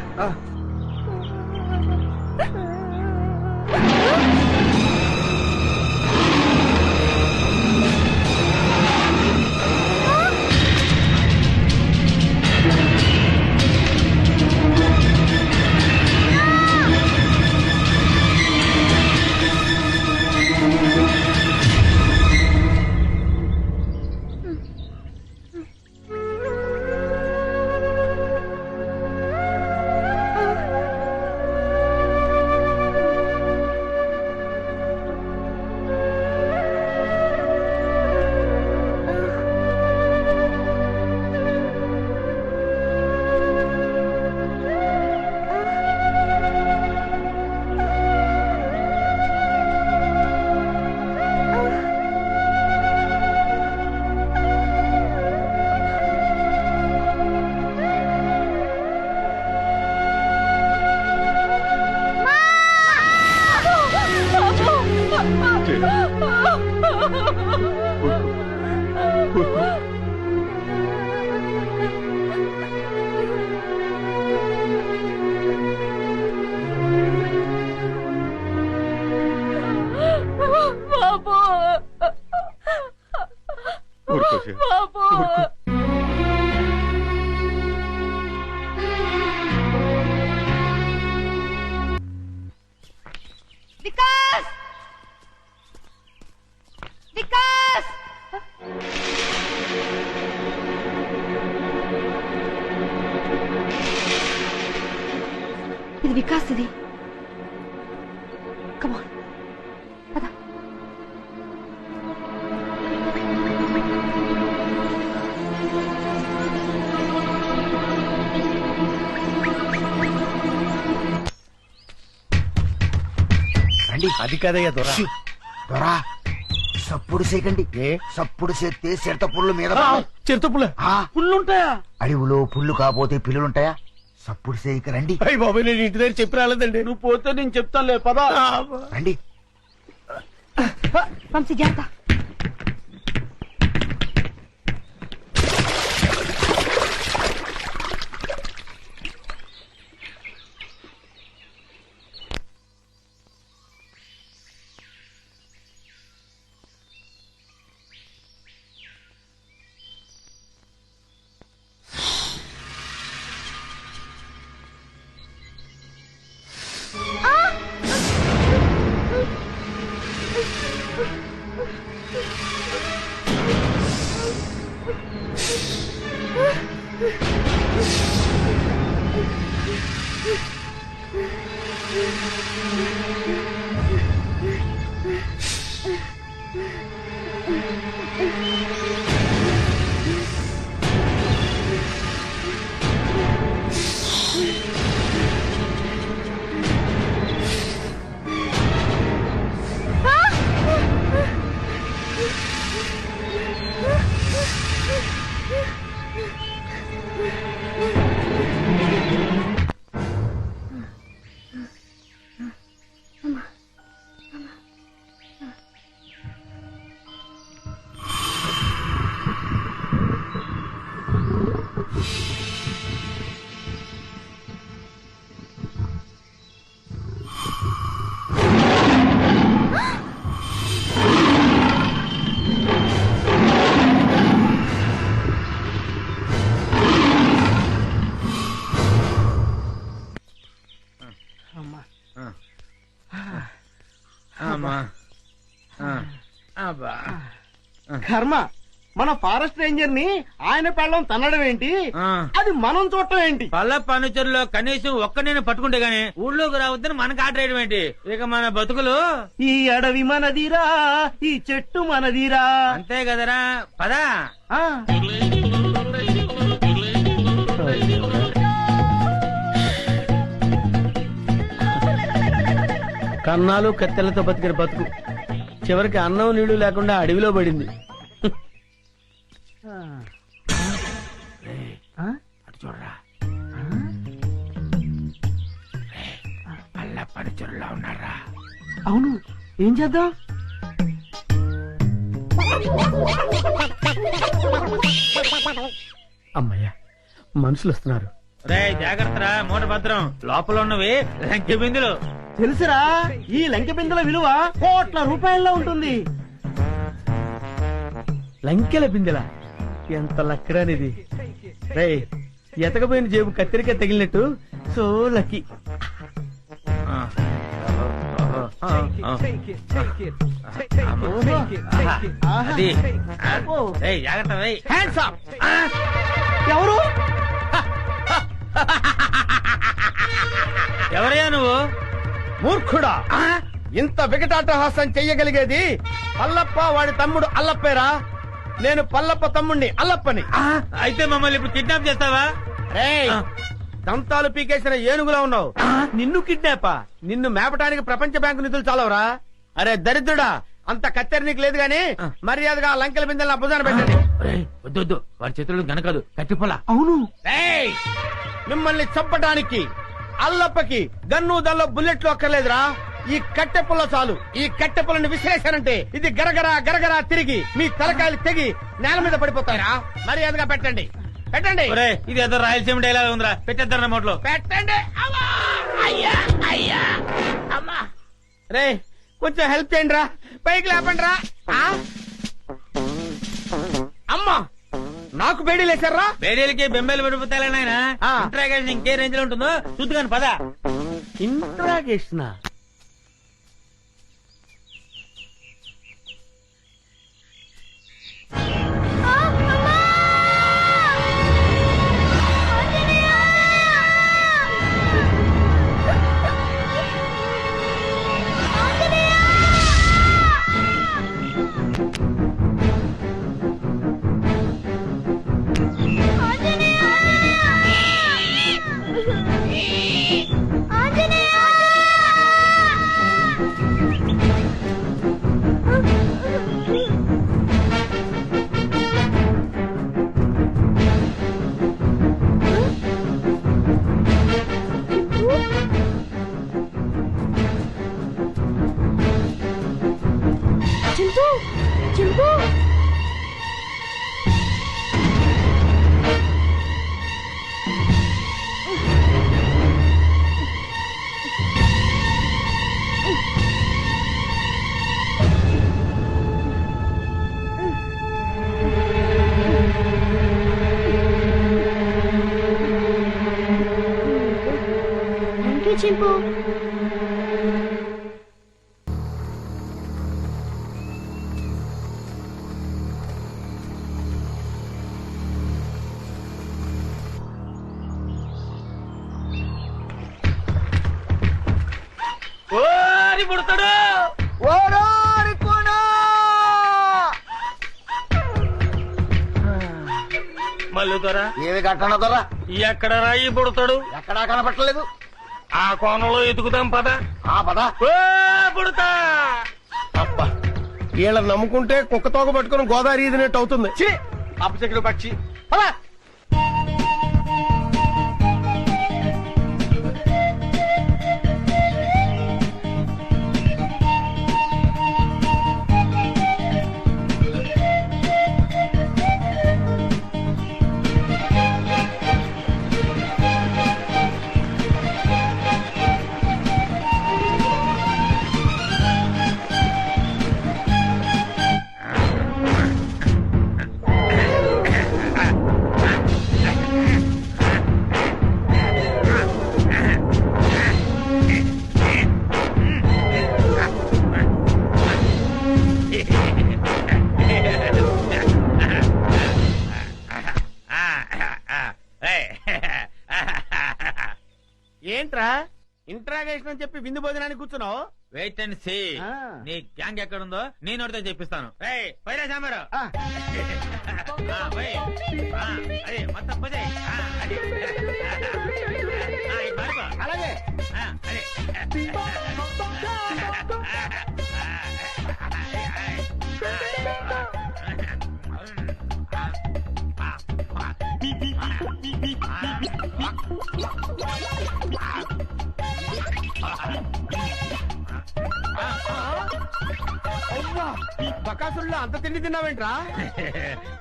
వికాస్ వికాస్ ఇది వికాస్ ఇది కమాన్ పద అది కదయ్యా దొర దొరా సప్పుడు సేకండి సప్పుడు చేస్తే చిరత పుల్లు మీద చిరుత పుల్ల పుల్లుంటాయా? అడవిలో పుల్లు కాపోతే పిల్లులుంటాయా? సప్పుడు సేయక రండి. అయ్యి బాబు నేను ఇంటి దగ్గర చెప్పి రాలేదండి. నువ్వు పోతే నేను చెప్తానులే పదా. రండి. వంశీ జాగ్రత్త. కర్మ, మన ఫారెస్ట్ రేంజర్ ని ఆయన పెళ్ళం తన్నడం ఏంటి, అది మనం చూడటం ఏంటి? పల్ల ఫర్నిచర్లో కనీసం ఒక్క నేను పట్టుకుంటే గానీ ఊళ్ళోకి రావద్దని మనకు ఆర్డర్ వేయడం ఏంటి? ఇక మన బతుకులు ఈ అడవి మనదిరా, ఈ చెట్టు మనదిరా. అంతే కదరా, పదా. కన్నాలు కత్తెలతో బతికిన బతుకు చివరికి అన్నం నీళ్లు లేకుండా అడవిలో పడింది. అటు చూడరా, పల్ల పనిచరులా ఉన్నారా? అవును, ఏం చేద్దాం? అమ్మయ్యా, మనుషులు వస్తున్నారు. రే జాగ్రత్తరా, మూట భద్రం. లోపల ఉన్నవి లంకె బిందులు. తెలుసురా, ఈ లంకె బిందెల విలువ కోట్ల రూపాయల్లో ఉంటుంది. లంకెల బిందెల ఎంత లక్కరానిది. రే, ఎతకపోయిన జేబు కత్తిరికే తగిలినట్టు సో లక్కీ. జాగ్రత్త. ఎవరు? ఎవరయ్యా నువ్వు? మూర్ఖుడా, ఇంత వికటాటహాసం చెయ్యగలిగేది పల్లప్ప వాడి తమ్ముడు అల్లప్పేరా. నేను పల్లప్ప తమ్ముడిని అల్లప్పని. అయితే మమ్మల్ని ఇప్పుడు కిడ్నాప్ చేస్తావా? దంతాలు పీకేసిన ఏనుగులా ఉన్నావు. నిన్ను కిడ్నాపా? నిన్ను మేపటానికి ప్రపంచ బ్యాంకు నిధులు చాలవరా? అరే దరిద్రుడా, అంత కత్తెర నీకు లేదు గాని మర్యాదగా లంకెల బిందెల భుజాన పెట్టండి. వద్దు, వాడి చేతులు గనకదు, కట్టిపోలా. అవును, మిమ్మల్ని చంపటానికి అల్లప్పకి గన్ను దల్లో బుల్లెట్లు అక్కర్లేదురా. ఈ కట్టె పుల్ల చాలు. ఈ కట్టె పుల్లని విసిరేశానంటే ఇది గరగరా గరగరా తిరిగి మీ తలకాయలు తెగి నేల మీద పడిపోతారా. మర్యాదగా పెట్టండి, పెట్టండి. ఇది ఏదో రాయలసీమ డైలాగ్ ఉందిరా, పెట్టేద్దాం నోట్లో. పెట్టండి. అయ్యా అయ్యా అమ్మా. రే కొంచెం హెల్ప్ చేయండి రా, పైకి లేపండి రా. అమ్మా నాకు బేడీలు వేశారా? బేడీలకి బెంబేలు పడిపోతాయి నాయన. ఇంట్రాగేషన్ ఇంకే రేంజ్ లో ఉంటుందో చూద్దుగాని పద. ఇంట్రాగేషన్ చింపు చింపు చింపు ఓరి పుడతాడు. మళ్ళీ దొరా ఏమి కట్టణ దొరా? ఎక్కడ రాయి పుడతాడు? ఎక్కడా కనపట్టలేదు. ఆ కోణంలో ఎదుగుదాం పద. పద పుడతా. అబ్బా వీళ్ళని నమ్ముకుంటే కుక్క తోక పట్టుకుని గోదావరి ఈదినట్టు అవుతుంది. అపచకుడు పక్షి. పద. ఏంట్రా ఇంట్రాగేషన్ అని చెప్పి విందు భోజనానికి కూర్చున్నావు? Wait and see. నీ గ్యాంగ్ ఎక్కడుందో నేను అడితే చెప్పిస్తాను. పైరా సాంబారు. అదే మొత్తం పోతే అలాగే. బకాసుల్లో అంత తిండి తిన్నావేంట్రా?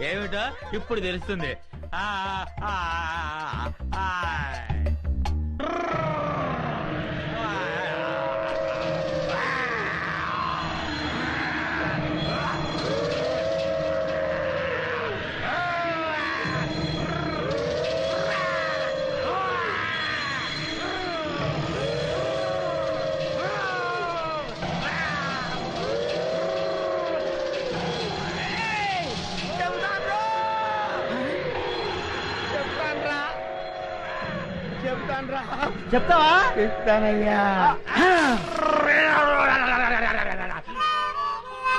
ఏమిటో ఇప్పుడు తెలుస్తుంది. చెప్తావా? చెప్తానయ్యా.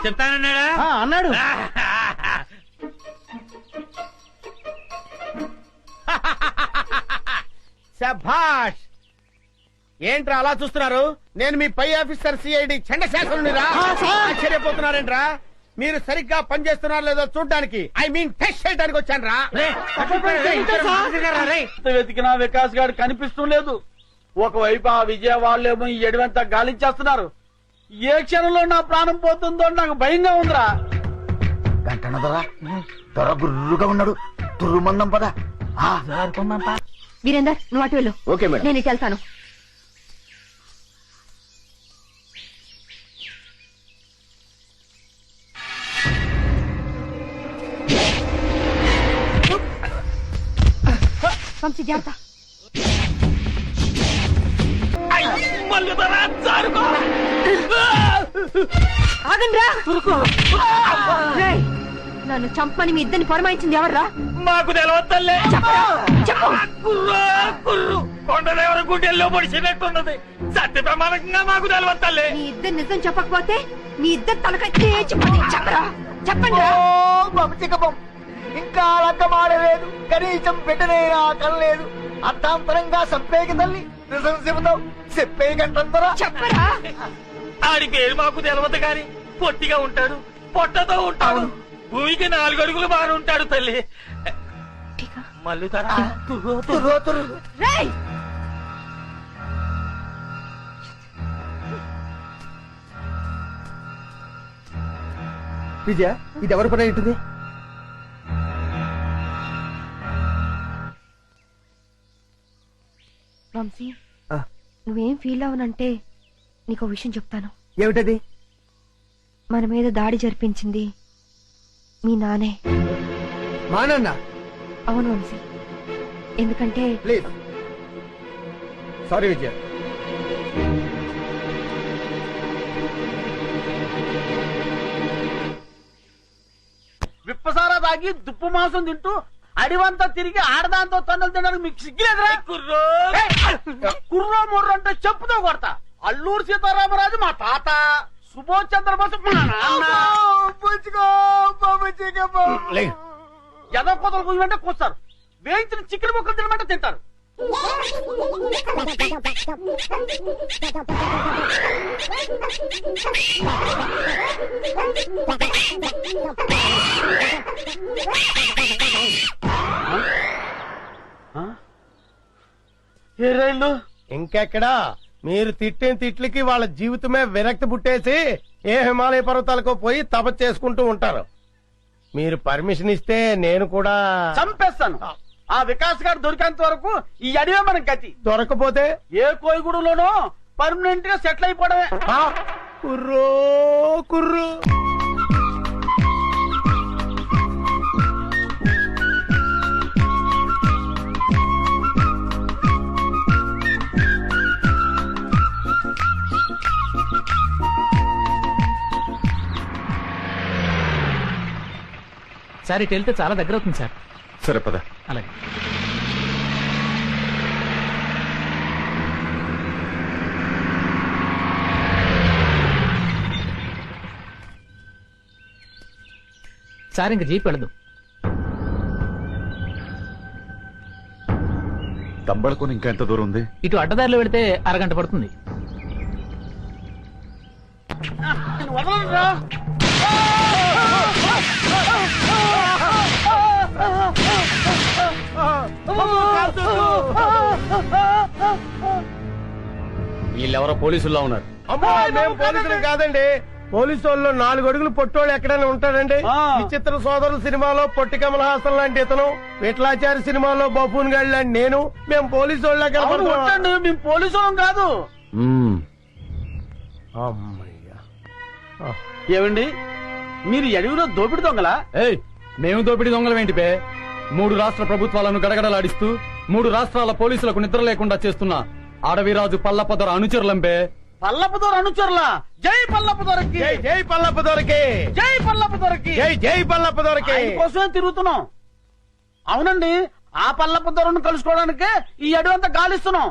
చెప్తానన్నాడా? అన్నాడు. శభాష్. ఏంట్రా అలా చూస్తున్నారు? నేను మీ పై ఆఫీసర్ సిఐడి చండశాసనునిరా. ఆశ్చర్యపోతున్నారేంట్రా? మీరు సరిగ్గా పనిచేస్తున్నారో లేదో చూడ్డానికి, ఐ మీన్ టెస్ట్ చేయడానికి వచ్చాను రా. వెతికినా వికాస్ గారు కనిపిస్తూ లేదు. ఒకవైపు ఆ విజయవాడలేమో ఈ ఎడవంతా గాలించేస్తున్నారు, ఏ క్షణంలో నా ప్రాణం పోతుందో నాకు భయంగా ఉందిరా. గంటన దొర దొర గుర్రుగా ఉన్నాడు. తుర్రుమందం పద. వీరేందర్ నువ్వు అటు వెళ్ళు. Okay madam. నేను ఇటు వెళ్తాను. వంశీ జాగ్రత్త. రేయ్, నన్ను చంపని మీ ఇద్దరిని పొరమాయించింది ఎవర్రా? మాకు తెలవద్దల్లే. కుర్రు కొండదేవర గుండెల్లో పొడిచినట్టున్నది. సత్య ప్రమాణంగా మాకు తెలవద్దల్లే. మీ ఇద్దరు నిజం చెప్పకపోతే మీ ఇద్దరు తలకాయ తేచిపోతే చెప్పరా? చెప్పండి రా. ఇంకా లగ్గమాడలేదు. కనీసం బిడ్డనేనా కనలేదు. అర్థాంతరంగా సంపేకి తల్లి నిజం చెబుతావు. చెప్పే గంటంతరా చెప్పరా? ఆడి పేరు మాకు తెలవదు గాని పొట్టిగా ఉంటాడు, పొట్టతో ఉంటాడు, భూమికి 4 అడుగులు బాగా ఉంటాడు తల్లి. మళ్ళీ రేయ్, విజయ ఇది ఎవరి పని ఉంటుంది? వంశీ నువ్వేం ఫీల్ అవనంటే నీకు విషయం చెప్తాను. ఏమిటది? మన మీద దాడి జరిపించింది మీ నానే. మా నాన్న? అవును వంశీ. ఎందుకంటే ప్లీజ్ సారీ విజయ. విప్పసారా తాగి దుప్పు మాంసం తింటూ అడివంతా తిరిగి ఆడదాంతో తన్నులు తినడానికి మీకు సిగ్గులేదురా? కుర్రో ముర్రో అంటే చెప్పుతో కొడతా. అల్లూరు సీతారామరాజు మా తాత, సుభాష్ చంద్రబోస్ మా నాన్న. ఎదో కోతలు కూయమంటే కూస్తారు, వేయించిన చికెన్ ముక్కలు తినమంటే తింటారు. ఇంకెక్కడా మీరు తిట్టిన తిట్లకి వాళ్ళ జీవితమే విరక్తి పుట్టేసి ఏ హిమాలయ పర్వతాలకు పోయి తపస్సు చేసుకుంటూ ఉంటారు. మీరు పర్మిషన్ ఇస్తే నేను కూడా చంపేస్తాను. ఆ వికాస్ గారు దొరికేంత వరకు ఈ అడివే మనకి గతి. దొరకపోతే ఏ కోయిగూడులోనో పర్మనెంట్ గా సెటిల్ అయిపోవడమే. కుర్రో కుర్రు. సార్ ఇటు వెళ్తే చాలా దగ్గర అవుతుంది సార్. సరే పద. అలాగే. సార్ ఇంక జీప్ వెళ్ళదు. తంబళకొని ఇంకా ఎంత దూరం ఉంది? ఇటు అడ్డదారిలో వెళితే అరగంట పడుతుంది. వీళ్ళెవరో పోలీసుల్లో ఉన్నారు. అమ్మో మేము పోలీసులు కాదండి. పోలీసు వాళ్ళు 4 అడుగులు పొట్టోళ్ళు ఎక్కడైనా ఉంటాడండి. విచిత్ర సోదరులు సినిమాలో పొట్టి కమల్ హాసన్ లాంటి ఇతను, విఠలాచారి సినిమాలో బఫూన్ గాడి లాంటి నేను, మేము పోలీసు వాళ్ళ మేము పోలీసు కాదు. ఏమండి మీరు అడవిలో దోపిడి దొంగలా? మేము దోపిడి దొంగలం ఏంటి బే? 3 రాష్ట్ర ప్రభుత్వాలను గడగడలాడిస్తూ 3 రాష్ట్రాల పోలీసులకు నిద్ర లేకుండా చేస్తున్న అడవిరాజు పల్లపదొర అనుచరులంబే. పల్లపదొర అనుచరులా? జై పల్లపదొరకి, జై పల్లపదొరకి, జై పల్లపదొరకి, జై పల్లపదొరకి కోసమే తిరుగుతున్నాం. అవునండి, ఆ పల్లపదొరను కలుసుకోవడానికే ఈ అడవంతా గాలిస్తున్నాం.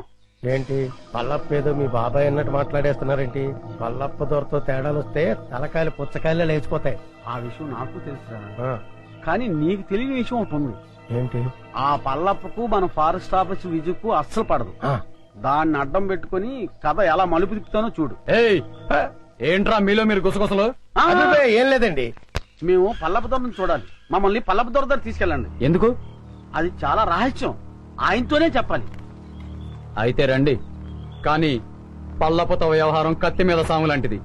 ఏంటి పల్లప్ప ఏదో మీ బాబాయ్ అన్నట్టు మాట్లాడేస్తున్నారేంటి? పల్లప్ప దొరతో తేడాలు వస్తే తలకాయలు పుచ్చకాయలు లేచిపోతాయి. ఆ విషయం నాకు తెలుసురా, కానీ నీకు తెలియని విషయం ఒకటి ఉంది. ఏంటి? ఆ పల్లప్పకు మన ఫారెస్ట్ ఆఫీస్ విజుకు అస్సలు పడదు. దాన్ని అడ్డం పెట్టుకుని కథ ఎలా మలుపు తిప్పుతానో చూడు. ఏంట్రా మీలో మీరు గుసగుసలు? ఏం లేదండి, మేము పల్లపదొరను చూడాలి. మమ్మల్ని పల్లపదొర దగ్గర తీసుకెళ్ళండి. ఎందుకు? అది చాలా రహస్యం, ఆయనతోనే చెప్పాలి. అయితే రండి, కానీ పల్లపతో వ్యవహారం కత్తి మీద సాము లాంటిది.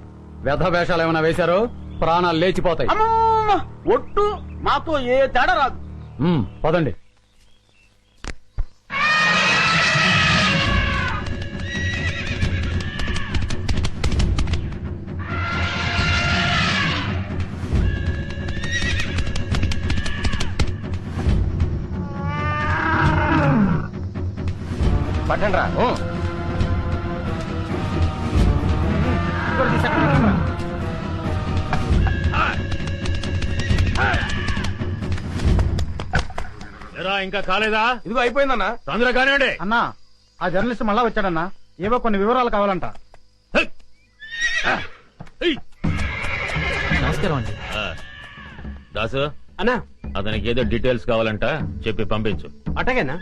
వ్యధ వేషాలు ఏమైనా వేశారో ప్రాణాలు లేచిపోతాయి. అమ్మమ్మ! ఒట్టు మాతో ఏ తేడా రాదు. పదండి. పట్టండి రా. ఇంకా కాలేదా? ఇదిగో అయిపోయిందన్నా. తొందరగా కానివ్వండి. అన్నా, ఆ జర్నలిస్ట్ మళ్ళా వచ్చాడన్నా. ఏవో కొన్ని వివరాలు కావాలంట. నమస్కారం అండి. దాసు అన్నా, అతనికి ఏదో డీటెయిల్స్ కావాలంట, చెప్పి పంపించు. అటగేనా?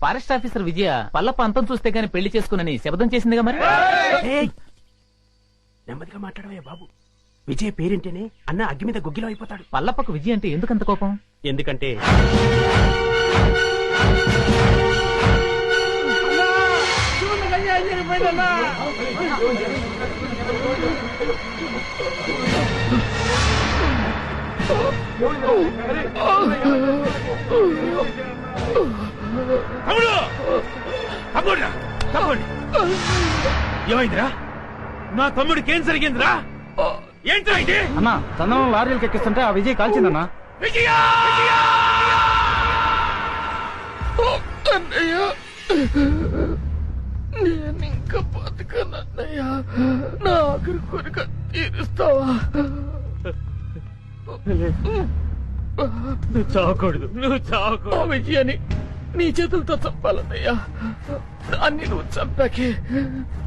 ఫారెస్ట్ ఆఫీసర్ విజయ పల్లప్ప అంతం చూస్తే గాని పెళ్లి చేసుకునని శబ్దం చేసిందిగా మరి. నెమ్మదిగా మాట్లాడవే బాబు. విజయ్ పేరేంటేనే అన్న అగ్గి మీద గుగ్గిలో అయిపోతాడు. పల్లప్పకు విజయ్ అంటే ఎందుకంత కోపం? ఎందుకంటే ఏమైందిరా? నా తమ్ముడికి ఏం జరిగిందిరా? ఏంట్రా ఇది? అన్నా, చందనం లారీలకు ఎక్కిస్తుంటే ఆ విజయ్ కాల్చిందన్నా. విజయా! అన్నయ్య, నేను ఇంకా బతకనన్నయ్య. నా ఆఖరి కోరిక తీరుస్తావా? నువ్వు చావకూడదు, నువ్వు చావకూడదు. ఆ విజయాన్ని నీ చేతులతో చంపాలన్నయ్యా. దాన్ని నువ్వు చంపాకే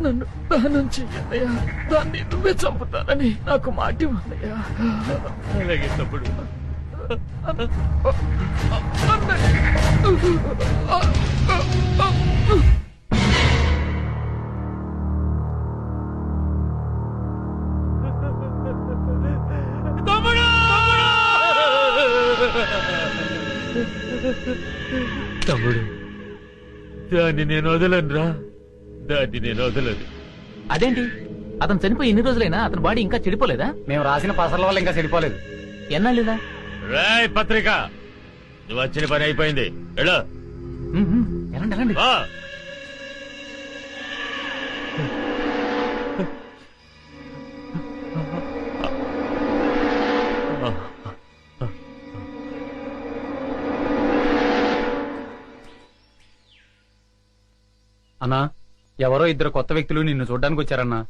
నన్ను దహనం చెయ్యన్నయ్యా. దాన్ని నువ్వే చంపుతానని నాకు మాట ఇవ్వన్నయ్యా. అలాగే తమ్ముడు. తమ్ముడు, దాన్ని నేను వదలను రా. దాన్ని నేను వదలను. అదేంటి, అతను చనిపోయి ఎన్ని రోజులైనా అతని బాడీ ఇంకా చెడిపోలేదా? మేము రాసిన పసల వల్ల ఇంకా చెడిపోలేదు. ఎన్నాళ్ళేదా? రాయ్ పత్రిక, నువ్వు వచ్చిన పని అయిపోయింది. ఎలా ఎలాంటి ఎలాంటి అన్నా, ఎవరో ఇద్దరు కొత్త వ్యక్తులు నిన్ను చూడ్డానికి వచ్చారన్నా.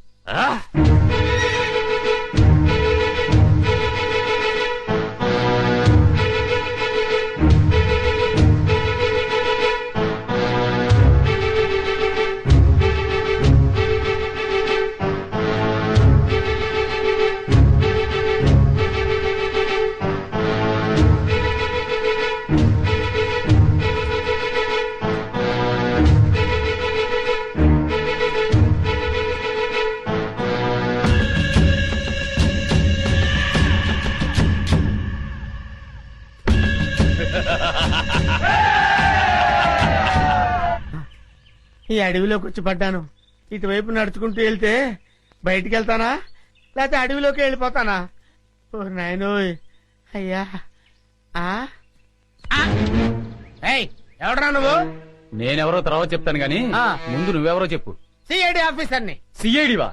ఈ అడవిలోకి వచ్చి పడ్డాను. ఇటువైపు నడుచుకుంటూ వెళ్తే బయటికి వెళ్తానా, లేకపోతే అడవిలోకి వెళ్ళిపోతానా? ఓ నాయనోయ్, అయ్యా. ఎవడరా నువ్వు? నేనెవరో తర్వాత చెప్తాను గాని ముందు నువ్వెవరో చెప్పు. సిఐడి ఆఫీసర్ని. సిఐడివా?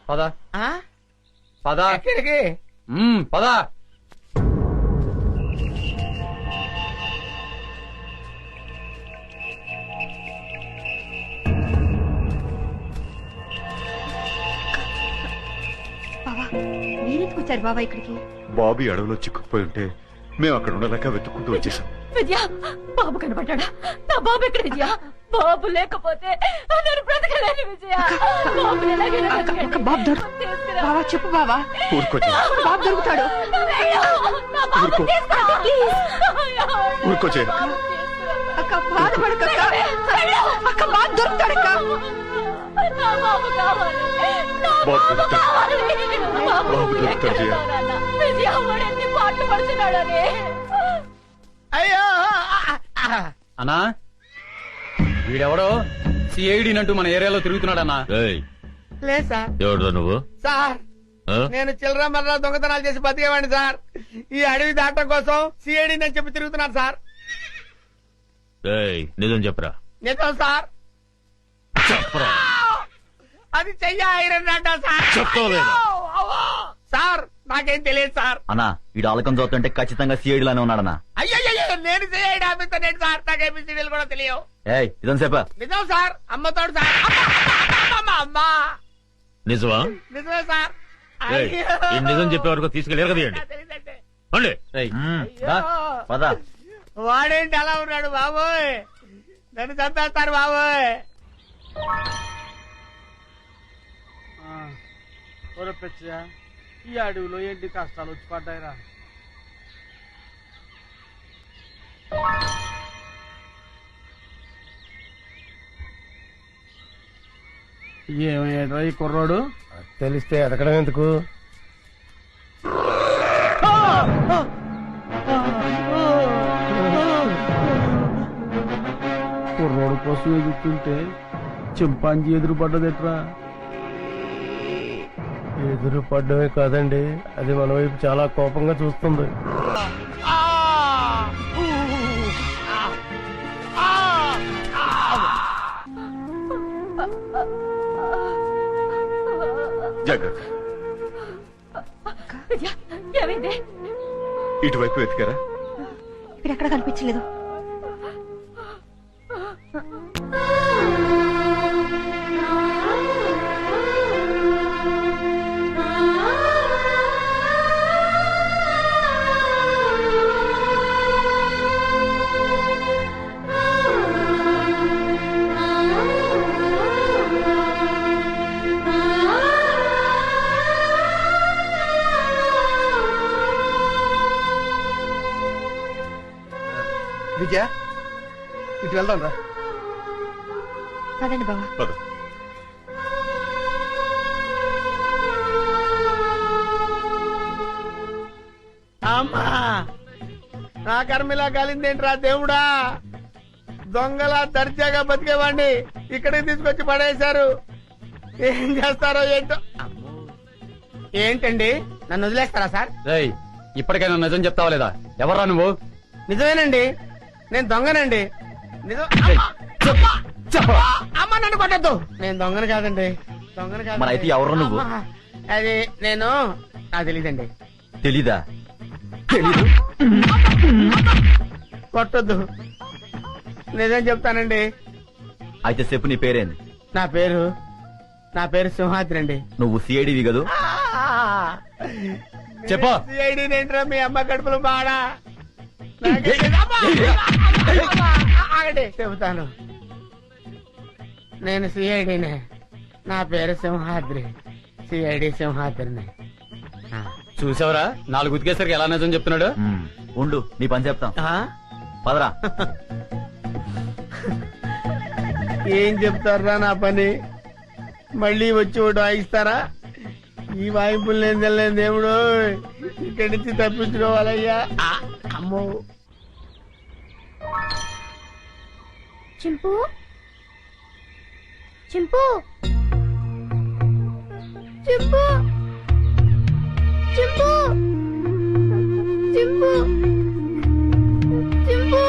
పదా పదా. ఎక్కడికి? పదా. మీరెందుకు వచ్చారు బాబా ఇక్కడికి? బాబీ అడవిలో చిక్కుపోయి ఉంటే మేము అక్కడ ఉండలేక వెతుక్కుంటూ వచ్చేసాం. విజయ, బాబు కనపడ్డా? నా బాబు ఎక్కడ విజయ? బాబు లేకపోతే నేను బ్రతకలేను విజయ. బాబు ఎలాగైనా బతకండి. బాబు బాబా చెప్పు బాబా. ఊరుకోచే, బాబు దొరుకుతాడు. ఊరుకోచే. అక్క బాధపడక, అక్క బాబు దొరుకుతాడక్క. బాబు కావాలి, బాబు దొరుకుతాడు. బాబు దొరుకుతాడు జయ. విజయ వాడు ఎన్ని పాటలు పడుతున్నాడని. అన్నా వీడెవడో సిఐడి నంటూ మన ఏరియాలో తిరుగుతున్నాడన్నా. లేదు సార్. ఎవడు నువ్వు? సార్ నేను చిల్లర మర్ర దొంగతనాలు చేసి బతికేవాడిని సార్. ఈ అడవి దాటం కోసం సిఐడి అని చెప్పి తిరుగుతున్నాను సార్. నిజం చెప్పరా? నిజం సార్. చెప్పరా? అది చెయ్య ఐరన్ అంట సార్. చెప్తావులేదా? సార్ నాకేం తెలియదు సార్. అన్నా వీడు ఆలకం చూస్తుంటే ఖచ్చితంగా సిఐడి లానే ఉన్నాడన్నా. అయ్యో నేను సిఐడి ఆఫీసర్ ఏంటి సార్? నాకు ఏబిసిడీలు కూడా తెలియవు. ఇదం సేపా నిజం సార్. అమ్మతోడు సార్. అమ్మా నిజమా? నిజమే సార్. ఈ నిజం చెప్పే వరకు తీసుకెళ్ళారు కదండి. వాడేంటి అలా ఉన్నాడు బాబోయ్? నన్ను చంపేస్తారు బాబోయ్. పెచ్చా ఈ అడవిలో ఏంటి కష్టాలు వచ్చి పడ్డాయిరా. ఏమయ్యాడ్రా ఈ కుర్రోడు? తెలిస్తే ఎదకడం ఎందుకు? కుర్రోడు కోసం ఎదుగుతుంటే చింపాంజీ ఎదురు పడ్డదెట్రా? ఎదురు పడ్డమే కాదండి, అది మన వైపు చాలా కోపంగా చూస్తుంది. జాగ్రత్త. ఇటువైపు వెతికారా? ఇక్కడ ఎక్కడ కనిపించలేదు. విజయ ఇటు వెళ్దాం రా. పదండి బావా. అమ్మా నా కర్మిలా కాలిందేంట్రా దేవుడా? దొంగలా దర్జాగా బతికేవాడిని ఇక్కడికి తీసుకొచ్చి పడేశారు. ఏం చేస్తారో ఏంటో. ఏంటండి నన్ను వదిలేస్తారా సార్? ఇప్పటికైనా నిజం చెప్తావా లేదా? ఎవర్రా నువ్వు? నిజమేనండి, నేను దొంగనండి. నిజం. అమ్మ నన్ను కొట్టద్దు. నేను దొంగను కాదండి. దొంగను కాదు. మరి అయితే ఎవరు నువ్వు? అది నేను నాకు తెలీదండి. తెలీదా? తెలీదు. కొట్టద్దు. నిజం చెప్తానండి. అయితే చెప్పు నీ పేరేంది? నా పేరు సింహాద్రి అండి. నువ్వు సిఐడివి కదూ? చెప్పు. సిఐడి ఏంట్రా మీ అమ్మ కడుపులో బాడా? చెబుతాను. నేను సిఐడినే. నా పేరు సింహాద్రి. సిఐడి సింహాద్రిని. చూసావరా 4 ఉతికేసరికి ఎలా నిజం చెప్తున్నాడు? ఉండు నీ పని చెప్తాం. పదరా. ఏం చెప్తారా నా పని? మళ్ళీ వచ్చి ఒకటి వాయిస్తారా? ఈ వాయింపులు నేను తెలియదు దేవుడు. ఇక్కడి నుంచి తప్పించుకోవాలయ్యా. అమ్మో. చింపు చింపు చింపు చింపు చింపు చింపు.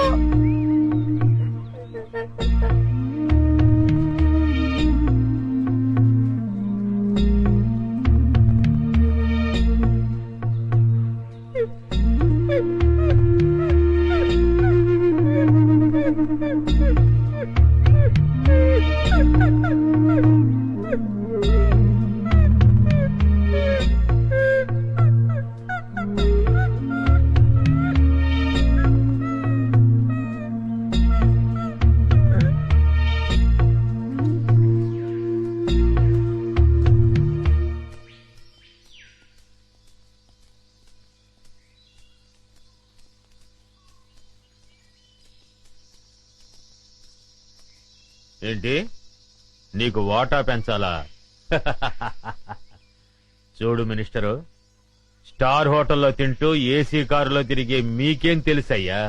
ఏంటి నీకు వాటా పెంచాలా? చూడు మినిస్టరు, స్టార్ హోటల్లో తింటూ ఏసీ కారులో తిరిగే మీకేం తెలుసయ్యా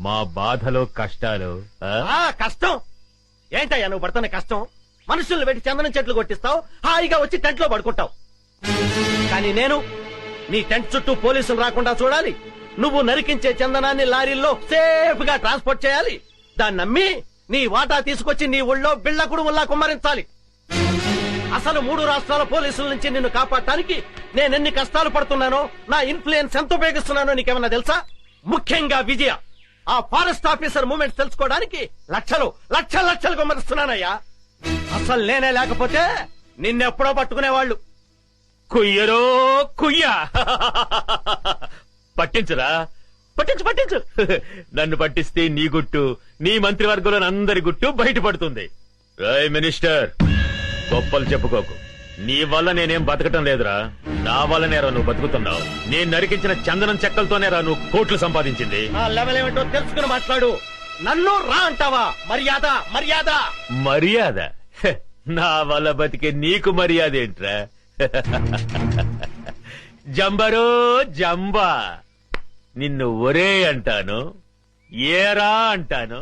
మా బాధలు కష్టాలు కష్టం ఏంటయ్యా నువ్వు పడుతున్న కష్టం? మనుషుల్ని పెట్టి చందనం చెట్లు కొట్టిస్తావు, హాయిగా వచ్చి టెంట్ లో పడుకుంటావు. కానీ నేను నీ టెంట్ చుట్టూ పోలీసులు రాకుండా చూడాలి, నువ్వు నరికించే చందనాన్ని లారీల్లో సేఫ్ గా ట్రాన్స్పోర్ట్ చేయాలి, దాన్ని నమ్మి నీ వాటా తీసుకొచ్చి నీ ఊళ్ళో బిళ్ళ కుడుముల్లా కుమ్మరించాలి. అసలు 3 రాష్ట్రాల పోలీసుల నుంచి నిన్ను కాపాడటానికి నేనెన్ని కష్టాలు పడుతున్నానో, నా ఇన్ఫ్లుయెన్స్ ఎంత ఉపయోగిస్తున్నానో నీకేమన్నా తెలుసా? ముఖ్యంగా విజయ, ఆ ఫారెస్ట్ ఆఫీసర్ మూమెంట్స్ తెలుసుకోవడానికి లక్షలు కుమ్మరిస్తున్నానయ్యా. అసలు నేనే లేకపోతే నిన్నెప్పుడో పట్టుకునేవాళ్ళు. కుయ్యరో కుయ్యా పట్టించురా, పట్టించు నన్ను పట్టిస్తే నీ గుట్టు, నీ మంత్రివర్గంలో అందరి గుట్టు బయటపడుతుంది. రాయ్ మినిస్టర్, గొప్పలు చెప్పుకోకు. నీ వల్ల నేనేం బతకటం లేదురా, నా వల్లనేరా నువ్వు బతుకుతున్నావు. నేను నరికించిన చందనం చెక్కలతోనేరా నువ్వు కోట్లు సంపాదించింది. ఆ లెవెల్ ఏమిటో తెలుసుకుని మాట్లాడు. నన్ను రా అంటావా? మర్యాద హె, నా వల్ల బతికే నీకు మర్యాద ఏంట్రా? జంబరో జంబా, నిన్ను ఒరే అంటాను, ఏరా అంటాను,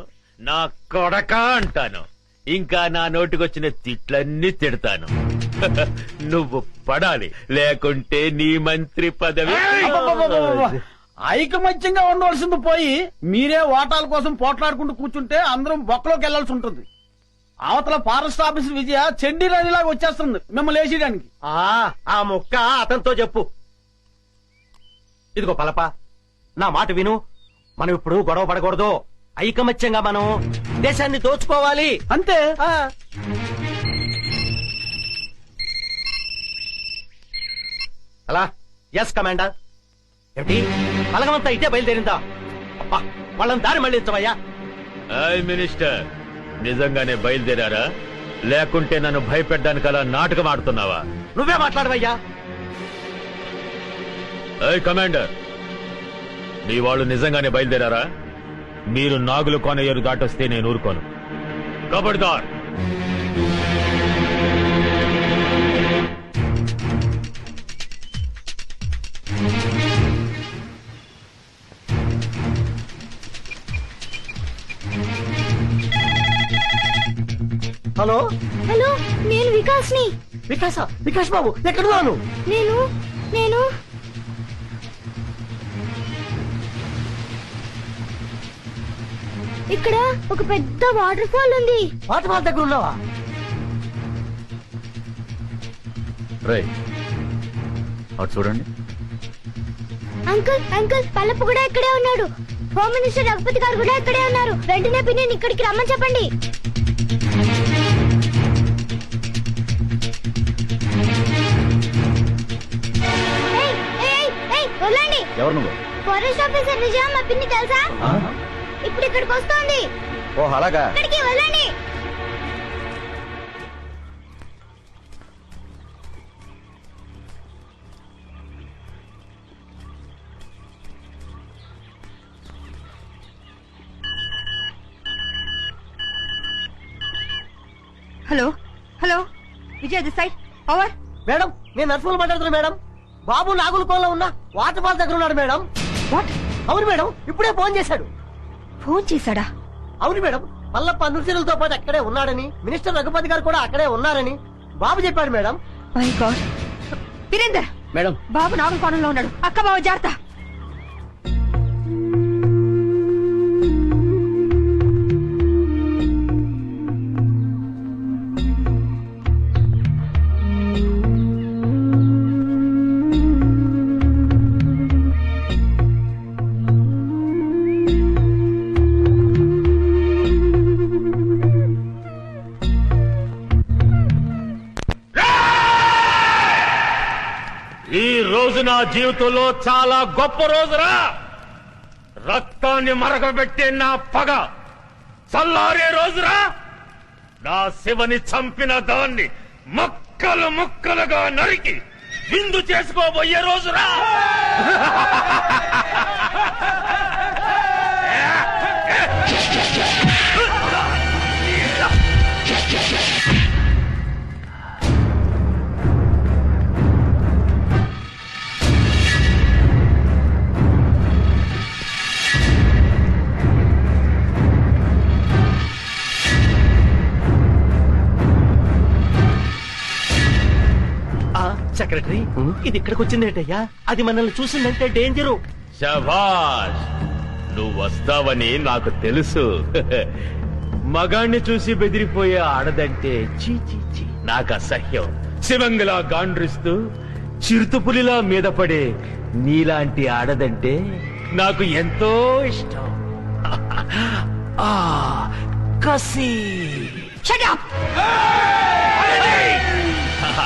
నా కొడక అంటాను, ఇంకా నా నోటికొచ్చిన తిట్లన్నీ తిడతాను. నువ్వు పడాలి, లేకుంటే నీ మంత్రి పదవి. ఐకమత్యంగా ఉండవలసింది పోయి మీరే ఓటాల కోసం పోట్లాడుకుంటూ కూర్చుంటే అందరం బొక్కలోకి వెళ్లాల్సి ఉంటుంది. అవతల ఫారెస్ట్ ఆఫీసర్ విజయ చెండి రాణిలాగా వచ్చేస్తుంది మిమ్మల్ని వేసేయడానికి. ఆ ముక్క అతనితో చెప్పు. ఇదిగో పలప, నా మాట విను. మనం ఇప్పుడు గొడవ పడకూడదు. ఐకమత్యంగా మనం దేశాన్ని దోచుకోవాలి, అంతే. అలా ఎస్ కమాండర్. ఏమిటి బలగమంతా ఇటే బయలుదేరిందా? అబ్బా, వాళ్ళని దారి మళ్ళించవయ్యా. మినిస్టర్, నిజంగానే బయలుదేరారా, లేకుంటే నన్ను భయపెట్టడానికి అలా నాటకం ఆడుతున్నావా? నువ్వే మాట్లాడవయ్యా. కమాండర్, మీ వాళ్ళు నిజంగానే బయలుదేరారా? మీరు నాగులు కోనయ్యరు దాటొస్తే నేను ఊరుకోను. కబడ్దార్. హలో హలో, నేను వికాస్ని. వికాస్ బాబు ఎక్కడున్నాను? నేను ఇక్కడ ఒక పెద్ద వాటర్ ఫాల్ ఉంది. వాటర్ ఫాల్ దగ్గర ఉన్నావా? అటు చూడండి. అంకుల్ పల్లపు కూడా ఇక్కడే ఉన్నాడు. హోమ్ మినిస్టర్ రఘుపతి గారు కూడా ఇక్కడే ఉన్నారు. వెంటనే పిన్ని ఇక్కడికి రమ్మని చెప్పండి. వదలండి. ఎవరు నువ్వు? ఫారెస్ట్ ఆఫీసర్ విజయ, మా పిన్ని తెలుసా? ఇప్పుడు ఇక్కడికి వస్తోంది. ఓ అలాగా. ఇక్కడికి వదలండి. Hello Vijay this side, over. Madam, నేను నర్సులు మాట్లాడుతున్నా మేడం. బాబు నాగులకోలో ఉన్న వాటర్ ఫాల్ దగ్గర ఉన్నాడు మేడం. వాట్? అవును మేడం, ఇప్పుడే ఫోన్ చేశాడు. ఫోన్ చేశాడా? అవును మేడం, పల్లప్ప నృత్యులతో పాటు అక్కడే ఉన్నాడని, మినిస్టర్ రఘుపతి గారు కూడా అక్కడే ఉన్నారని బాబు చెప్పాడు madam. My god. Virender madam, బాబు నాగుల కోణంలో ఉన్నాడు. అక్క బాబు జాగ్రత్త. ఈ రోజు నా జీవితంలో చాలా గొప్ప రోజురా. రక్తాన్ని మరగబెట్టే నా పగ చల్లారే రోజురా. నా శివని చంపిన దాన్ని ముక్కలు ముక్కలుగా నరికి విందు చేసుకోబోయే రోజురా. సెక్రటరీ ఇది ఇక్కడికి వచ్చిందేటయ్యా? అది మనల్ని చూసిందంటే డేంజరు. శభాష్, నువ్వు వస్తావని నాకు తెలుసు. మగాణ్ణి చూసి బెదిరిపోయే ఆడదంటే చీ చీ చీ నాకు అసహ్యం. శివంగిలా గాండ్రిస్తూ చిరుతుపులిలా మీద పడే నీలాంటి ఆడదంటే నాకు ఎంతో ఇష్టం. ఆ కసి.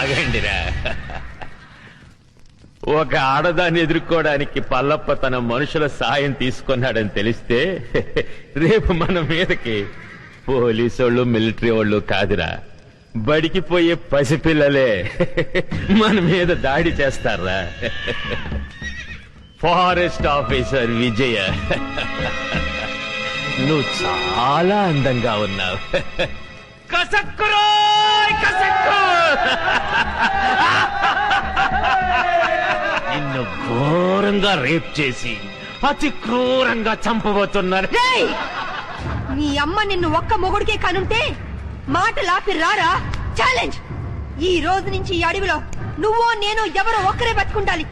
ఆగండిరా. ఒక ఆడదాన్ని ఎదుర్కోవడానికి పల్లప్ప తన మనుషుల సాయం తీసుకున్నాడని తెలిస్తే రేపు మన మీదకి పోలీసోళ్ళు మిలిటరీ వాళ్ళు కాదురా, బడికి పోయే పసిపిల్లలే మన మీద దాడి చేస్తారా. ఫారెస్ట్ ఆఫీసర్ విజయ, నువ్వు చాలా అందంగా ఉన్నావు. నిన్ను ఘోరంగా రేప్ చేసి అతి క్రూరంగా చంపబోతున్నారు. నీ అమ్మ నిన్ను ఒక్క మొగుడికే కనుంటే మాటలాపి రారా. ఛాలెంజ్. ఈ రోజు నుంచి ఈ అడవిలో నువ్వో నేను ఎవరో ఒక్కరే బతుకుండాలి.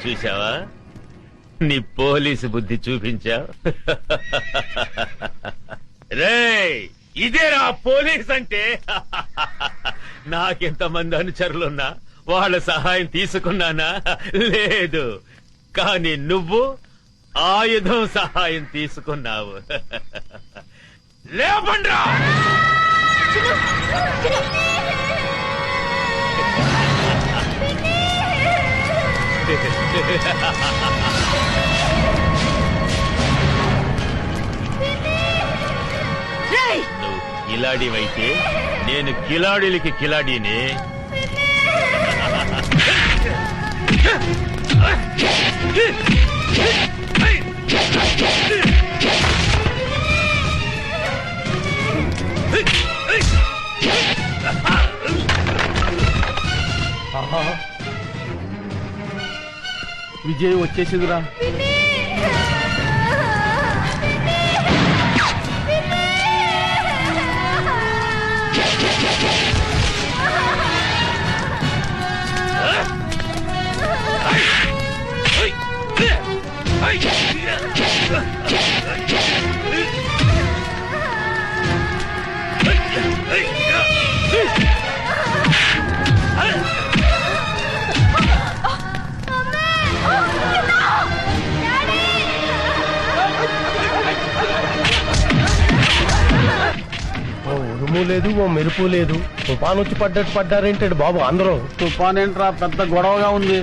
చూసావా, నీ పోలీసు బుద్ధి చూపించావు. రేయ్, ఇదేరా పోలీస్ అంటే. నాకెంతమంది అనుచరులున్నా వాళ్ళ సహాయం తీసుకున్నానా? లేదు. కానీ నువ్వు ఆయుధం సహాయం తీసుకున్నావు. లేవండ్రా. నువ్వు కిలాడివైతే నేను కిలాడీలకి కిలాడీనే. విజయ్ వచ్చేసిందిరా. ఉరుము లేదు, ఓ మెరుపు లేదు. తుఫాన్ వచ్చి పడ్డట్టు పడ్డారేంటాడు బాబు అందరూ. తుఫాన్ ఏంట్రా, పెద్ద గొడవగా ఉంది.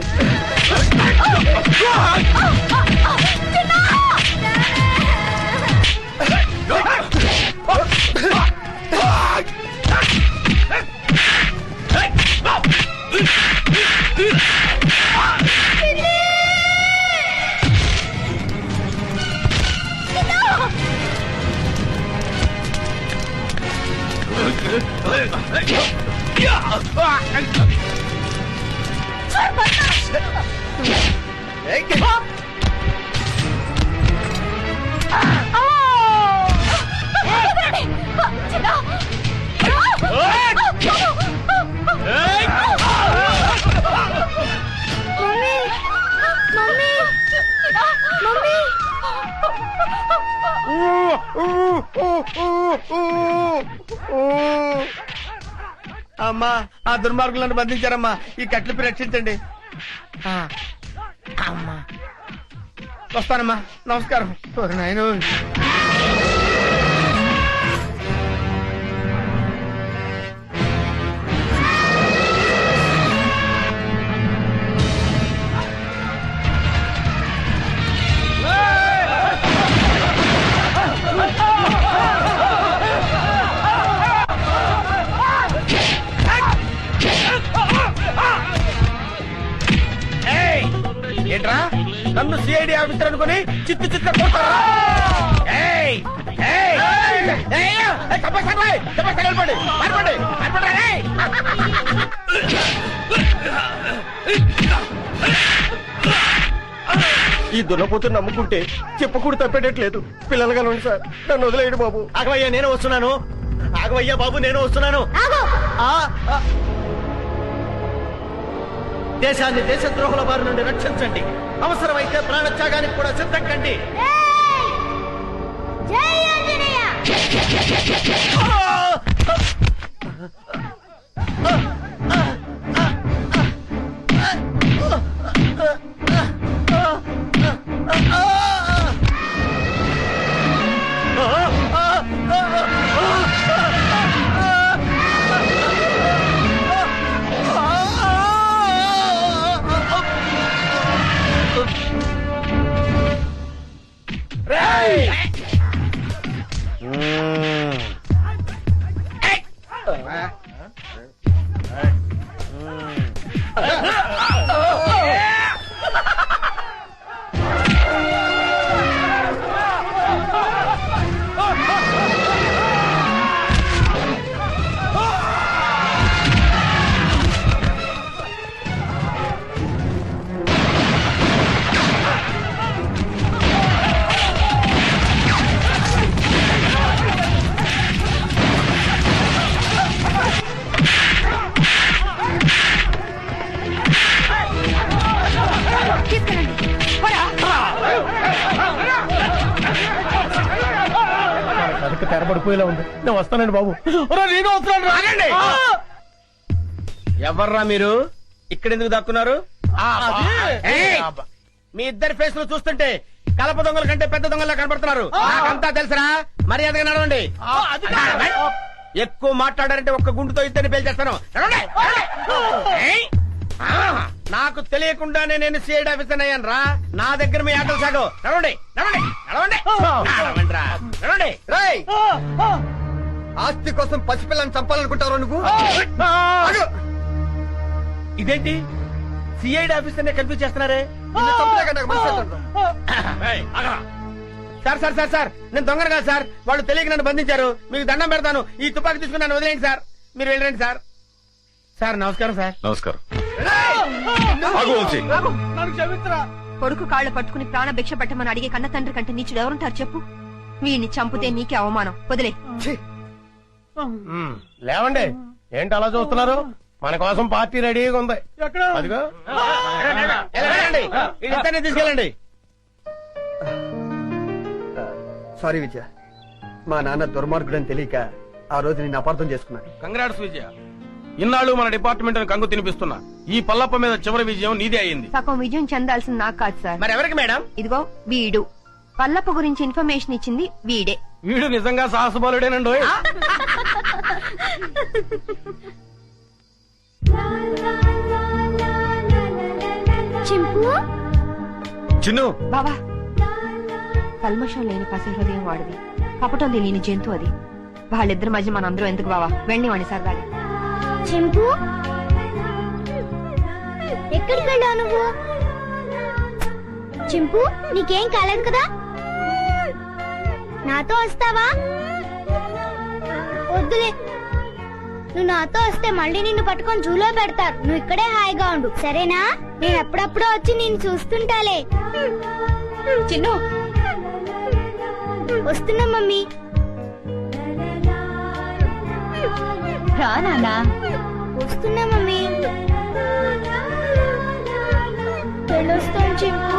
అమ్మా ఆ దుర్మార్గులను బంధించారమ్మా, ఈ కట్లిపి రక్షించండి. అమ్మా వస్తానమ్మా, నమస్కారం. నాయను ఏంట్రా నన్ను సిఐడి ఆఫీసర్ అనుకుని చిత్తు చిత్త కొడతారా? ఈ దున్నపోతు నమ్ముకుంటే చెప్పకూడదు తప్పేటట్లేదు. పిల్లలుగా ఉండి సార్, నన్ను వదిలేయండి బాబు. ఆగవయ్యా, నేను వస్తున్నాను. ఆగవయ్యా బాబు, నేను వస్తున్నాను. దేశాన్ని దేశద్రోహుల బారి నుండి రక్షించండి. అవసరమైతే ప్రాణత్యాగానికి కూడా సిద్ధంకండి. తెరబడిపోయేలా ఉంది. నేను వస్తానండి బాబు. నేను వస్తున్నాను. రాగండి. ఎవర్రా మీరు? ఇక్కడెందుకు దక్కున్నారు? మీ ఇద్దరి ఫేస్ లో చూస్తుంటే కలప దొంగల కంటే పెద్ద దొంగలా కనబడుతున్నారు. నాకంతా తెలుసురా, మర్యాదగా నడవండి. ఎక్కువ మాట్లాడారంటే ఒక్క గుండుతో ఇద్దరిని పేల్చేస్తాను. నాకు తెలియకుండానే నేను సిఐడి ఆఫీసర్ అయ్యాను రా. నా దగ్గర మీ ఆటలు సాగు. నడవండి నడవండి నడవండి నడవండి. ఆస్తి కోసం పసిపిల్లని చంపాలనుకుంటావు నువ్వు? ఇదేంటి సిఐడి ఆఫీసర్ కన్ఫ్యూజ్ చేస్తున్నారే? సార్ సార్ సార్ సార్, నేను దొంగను కాదు సార్. వాళ్ళు తెలియక నన్ను బంధించారు. మీకు దండం పెడతాను. ఈ తుపాకీ తీసుకుని నన్ను వదిలేయండి సార్. మీరు వెళ్ళండి సార్. సార్ నమస్కారం సార్. నమస్కారం. కొడుకు కాళ్ళు పట్టుకుని ప్రాణ భిక్ష పెట్టమని అడిగే కన్న తండ్రి కంటే నీచుడు ఎవరుంటారు చెప్పు? వీడిని చంపితే నీకే అవమానం. వదిలే. లేవండి, ఏంటి అలా చూస్తున్నారు? మన కోసం పార్టీ రెడీగా ఉంది. అదిగో తీసుకెళ్ళండి. సారీ విజయ, మా నాన్న దుర్మార్గుడని తెలియక ఆ రోజు నేను అపార్థం చేసుకున్నాను. కంగ్రాట్స్ విజయ. ఇన్నాళ్ళు మన డిపార్ట్మెంట్ కంగు తినిపిస్తున్నా ఈ పల్లప్ప మీద చివరి విజయం నీదే అయింది. సగం విజయం చెందాల్సింది నాకు కాదు సార్. మరి ఎవరికి మేడం? ఇదిగో వీడు. పల్లప్ప గురించి ఇన్ఫర్మేషన్ ఇచ్చింది వీడే. వీడు నిజంగా సాహసబలుడేనండి. చిన్ను బాబా, కల్మషం లేని పసి హృదయం వాడిది, కపటం తెలియని జంతు అది. వాళ్ళిద్దరి మధ్య మనందరం ఎందుకు బావా? వెళ్ళి వాణి సరదాగా. చింపు, ఎక్కడికి వెళ్ళావు నువ్వు? చింపు, నీకేం కాలేదు కదా? నాతో వస్తావా? వద్దులే, నువ్వు నాతో వస్తే మళ్ళీ నిన్ను పట్టుకొని జూలో పెడతారు. నువ్వు ఇక్కడే హాయిగా ఉండు, సరేనా? నేను ఎప్పుడప్పుడో వచ్చి నిన్ను చూస్తుంటాలే. చిన్ను, వస్తున్నా మమ్మీ. రా నాన్నా. వస్తున్నా మమ్మీ. వెళ్ళొస్తాను చింపు.